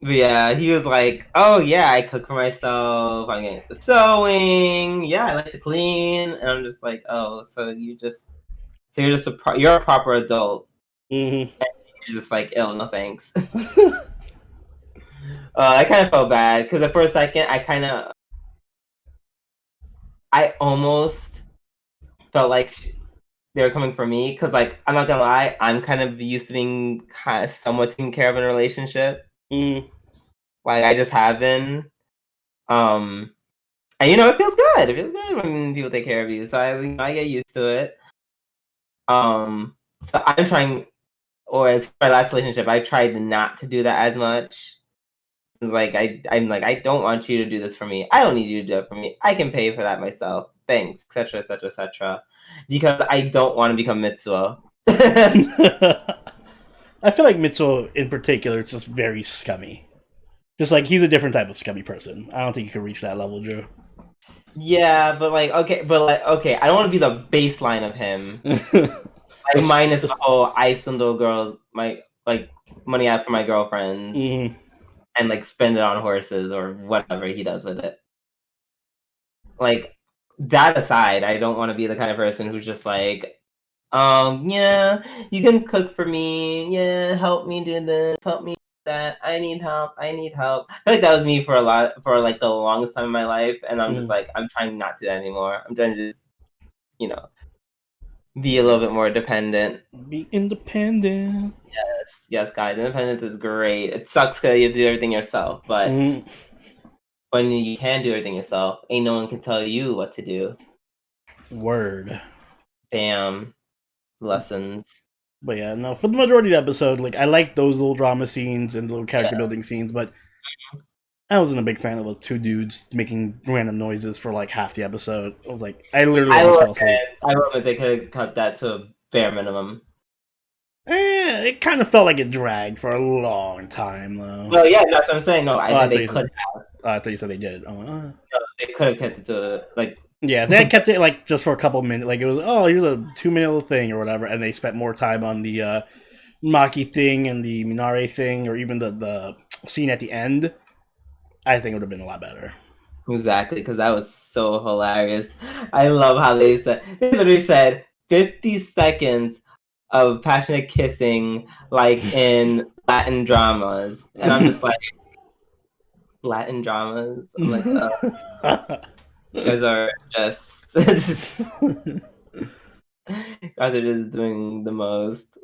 But yeah, he was like, "Oh yeah, I cook for myself. I'm getting the sewing. Yeah, I like to clean." And I'm just like, "Oh, so you're just you're a proper adult." Mm-hmm. And you're just like, "Ill, no thanks." I kind of felt bad because for a second, I almost felt like they were coming for me because, like, I'm not gonna lie, I'm kind of used to being kind of somewhat taken care of in a relationship. Mm. Like, I just have been. And it feels good. It feels good when people take care of you. So I get used to it. So I'm trying, or it's my last relationship, I tried not to do that as much. It's like I'm like, I don't want you to do this for me. I don't need you to do it for me. I can pay for that myself. Thanks, etc., etc., etc. Because I don't want to become Mitsuo. I feel like Mitsuo in particular is just very scummy. Just like he's a different type of scummy person. I don't think you can reach that level, Drew. Yeah, but okay, I don't want to be the baseline of him. Like minus the whole I swindle girls, my like money out for my girlfriends, and like spend it on horses or whatever he does with it. Like that aside, I don't want to be the kind of person who's just like, yeah, you can cook for me. Yeah, help me do this, help me do that. I need help. I need help. I feel like that was me for like the longest time in my life, and I'm just like, I'm trying not to do that anymore. I'm trying to just, be a little bit more dependent. Be independent. Yes, guys. Independence is great. It sucks because you have to do everything yourself, but when you can do everything yourself, ain't no one can tell you what to do. Word. Damn. Lessons. But yeah, no, for the majority of the episode, like I like those little drama scenes and little character building scenes, but I wasn't a big fan of the two dudes making random noises for like half the episode. I was like, I literally fell asleep. I love it. They could have cut that to a bare minimum. It kind of felt like it dragged for a long time, though. Well, yeah, that's what I'm saying. No, I think they could have. I thought you said they did. No, they could have kept it to like. Yeah, if they had kept it like just for a couple minutes, like it was, here's a 2-minute little thing or whatever, and they spent more time on the Maki thing and the Minare thing, or even the scene at the end, I think it would have been a lot better. Exactly, because that was so hilarious. I love how they literally said 50 seconds of passionate kissing like in Latin dramas. And I'm just like, Latin dramas. I'm like, you guys are just guys are just doing the most.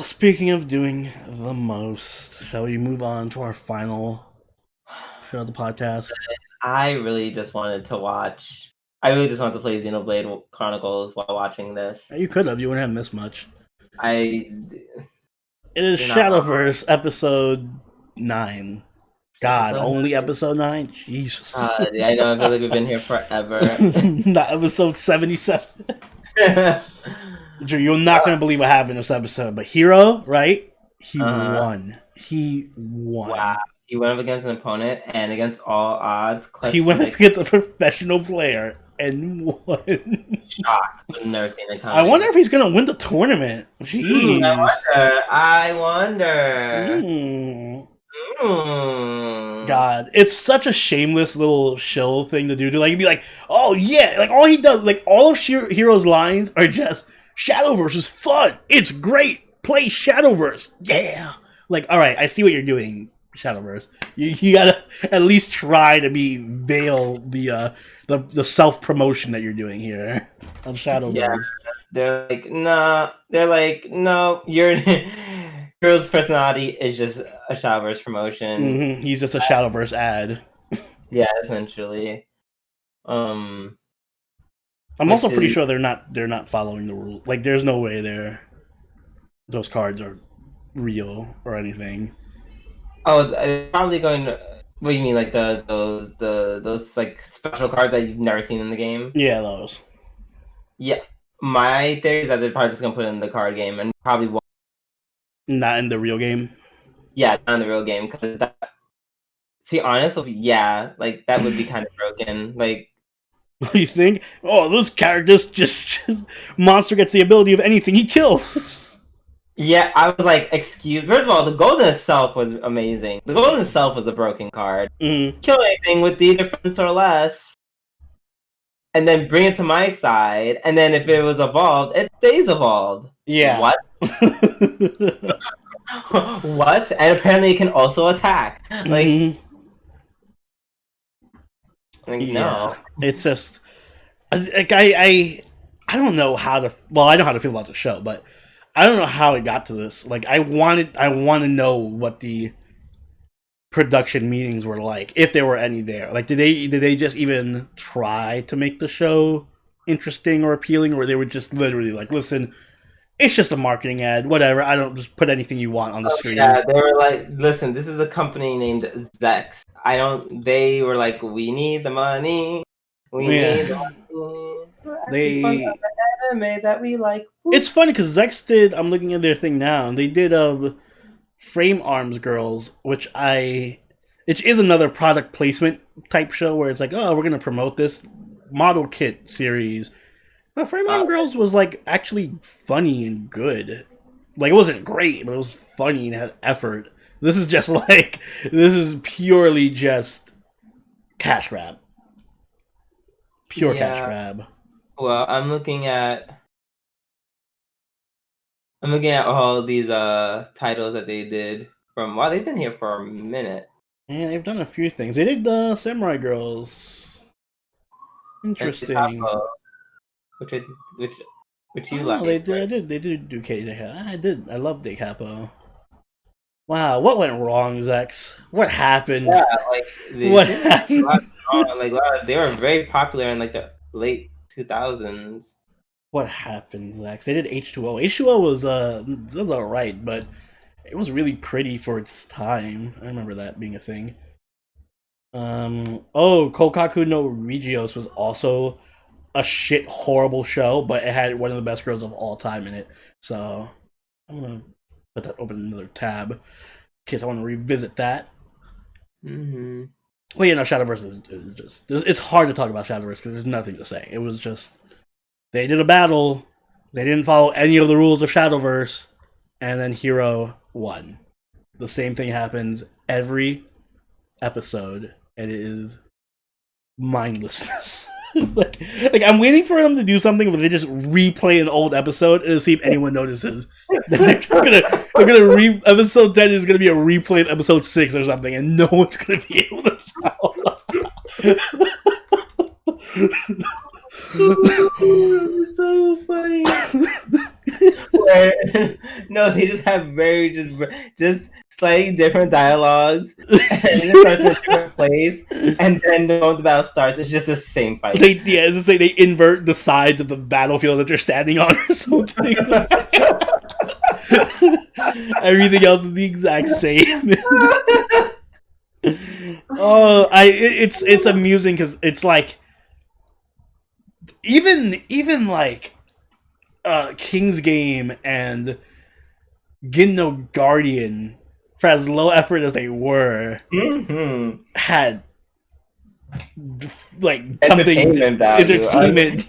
Speaking of doing the most, shall we move on to our final show of the podcast? I really just wanted to watch. I really just wanted to play Xenoblade Chronicles while watching this. You could have. You wouldn't have missed much. I It is You're not wrong. Shadowverse episode 9. God, Episode only episode 9? Jesus. I know. I feel like we've been here forever. Not episode 77. Drew, you're not going to believe what happened in this episode, but Hero, right? He won. He won. Wow. He went up against an opponent, and against all odds, He went up against a professional player and won. Shock. I've never seen it coming. I wonder if he's going to win the tournament. Jeez. I wonder. God, it's such a shameless little show thing to do. To like be like, oh yeah, like all he does, like all of Hero's lines are just Shadowverse is fun. It's great. Play Shadowverse. Yeah. Like, all right, I see what you're doing, Shadowverse. You gotta at least try to veil the self promotion that you're doing here of Shadowverse. Yeah. They're like, nah. They're like, no. Hero's personality is just a Shadowverse promotion. Mm-hmm. He's just a Shadowverse ad. Yeah, essentially. I'm also pretty sure they're not following the rules. Like, there's no way those cards are real or anything. Oh, they're probably going to. What do you mean, like those like special cards that you've never seen in the game? Yeah, those. Yeah, my theory is that they're probably just gonna put it in the card game and probably won't. Not in the real game. Yeah, not in the real game, because that. To be honest, yeah, like that would be kind of broken. Like, you think? Oh, those characters just monster gets the ability of anything he kills. Yeah, I was like, excuse. First of all, the golden itself was amazing. The golden itself was a broken card. Mm-hmm. Kill anything with the difference or less, and then bring it to my side. And then if it was evolved, it stays evolved. Yeah. What? What? And apparently, it can also attack. Like, no. It's just like I don't know how to. Well, I know how to feel about the show, but I don't know how it got to this. Like, I want to know what the production meetings were like, if there were any there. Like, did they just even try to make the show interesting or appealing, or they were just literally like, listen, it's just a marketing ad, whatever, I don't just put anything you want on the screen. Yeah, they were like, listen, this is a company named Zex. They were like, we need the money. We need the money. Anime that we like. It's funny because Zex did, I'm looking at their thing now, and they did Frame Arms Girls, which is another product placement type show where it's like, oh, we're going to promote this model kit series. But Frame Arms Girls was like actually funny and good. Like, it wasn't great, but it was funny and had effort. This is just like, this is purely just cash grab. Pure cash grab. Well, I'm looking at all these titles that they did from. Wow, they've been here for a minute. Yeah, they've done a few things. They did the Samurai Girls. Interesting. Which you like? They did do Kiitekure. I did. I love De Capo. Wow, what went wrong, Zex? What happened? Yeah, like what happened? They were very popular in like the late 2000s. What happened, Zex? They did H2O. H2O was alright, but it was really pretty for its time. I remember that being a thing. Kokaku no Regios was also a shit horrible show, but it had one of the best girls of all time in it. So I'm gonna open another tab in case I want to revisit that. Mm-hmm. Well, yeah, no, Shadowverse is just, it's hard to talk about Shadowverse because there's nothing to say. It was just, they did a battle, they didn't follow any of the rules of Shadowverse, and then Hero won. The same thing happens every episode, and it is mindlessness. like I'm waiting for them to do something where they just replay an old episode and see if anyone notices. Episode 10 is gonna be a replay of episode 6 or something, and no one's gonna be able to tell. So funny. No, they just have very just slightly different dialogues, and it starts in a different place, and then the moment the battle starts, it's just the same fight. They invert the sides of the battlefield that they're standing on or something. Everything else is the exact same. It's amusing because it's like even like King's Game and Ginno Guardian, for as low effort as they were, had like entertainment value. Entertainment,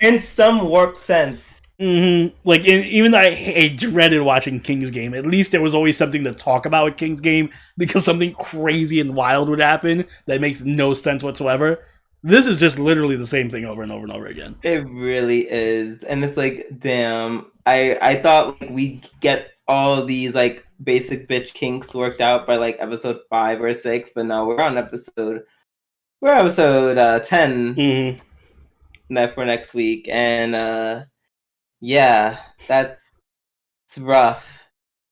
in some warped sense. Like even though I dreaded watching King's Game, at least there was always something to talk about with King's Game because something crazy and wild would happen that makes no sense whatsoever. This is just literally the same thing over and over and over again. It really is, and it's like, damn. I thought like we get all these like basic bitch kinks worked out by like episode 5 or 6, but now we're episode 10 for next week, and yeah, it's rough.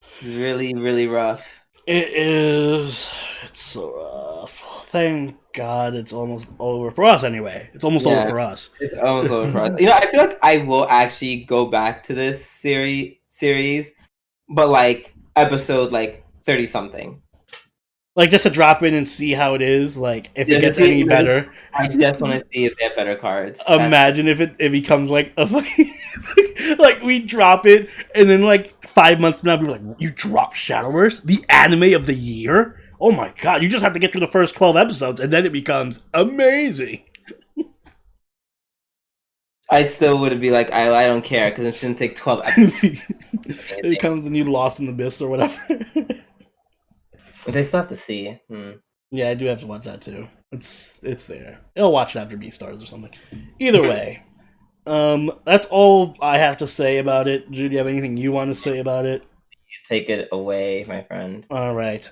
It's really, really rough. It is. It's so rough. Thank God it's almost over for us. Anyway, it's almost over for us. It's almost over for us. You know, I feel like I will actually go back to this series, but like episode like 30 something. Like just to drop in and see how it is. Like if it gets any better. I just want to see if they have better cards. Imagine if it becomes like a like we drop it and then like 5 months from now we're like, you dropped Shadowverse, the anime of the year. Oh my God! You just have to get through the first 12 episodes and then it becomes amazing. I still would be like, I don't care because it shouldn't take 12 episodes. It becomes the new Lost in the Abyss or whatever. Which I still have to see. Yeah, I do have to watch that too. It's there. I'll watch it after Beastars or something. Either way, that's all I have to say about it. Drew, do you have anything you want to say about it? Please take it away, my friend. All right.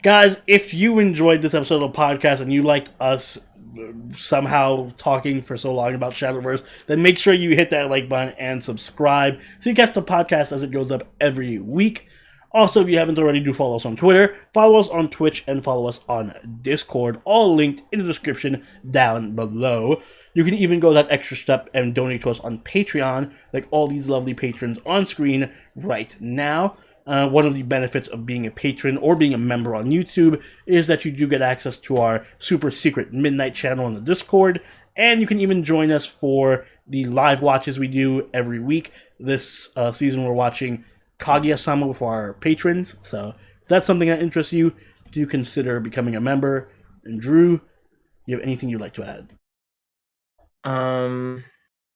Guys, if you enjoyed this episode of the podcast and you liked us somehow talking for so long about Shadowverse, then make sure you hit that like button and subscribe so you catch the podcast as it goes up every week. Also, if you haven't already, do follow us on Twitter, follow us on Twitch, and follow us on Discord, all linked in the description down below. You can even go that extra step and donate to us on Patreon, like all these lovely patrons on screen right now. One of the benefits of being a patron or being a member on YouTube is that you do get access to our super secret midnight channel on the Discord, and you can even join us for the live watches we do every week. This season we're watching Kaguya-sama with our patrons, so if that's something that interests you, do consider becoming a member. And Drew, you have anything you'd like to add?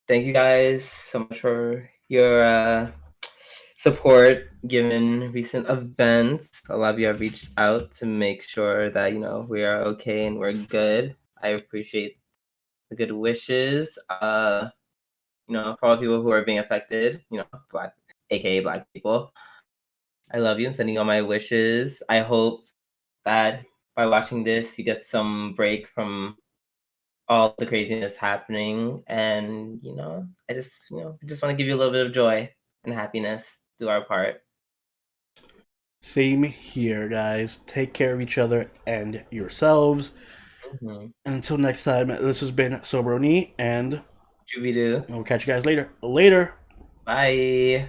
Thank you guys so much for your support given recent events. A lot of you have reached out to make sure that, you know, we are okay and we're good. I appreciate the good wishes. You know, for all people who are being affected, you know, aka Black people. I love you. I'm sending you all my wishes. I hope that by watching this, you get some break from all the craziness happening. And, you know, I just want to give you a little bit of joy and happiness. Do our part. Same here, guys. Take care of each other and yourselves. And until next time, this has been Soberoni and Jubidu. we'll catch you guys later. Later. Bye.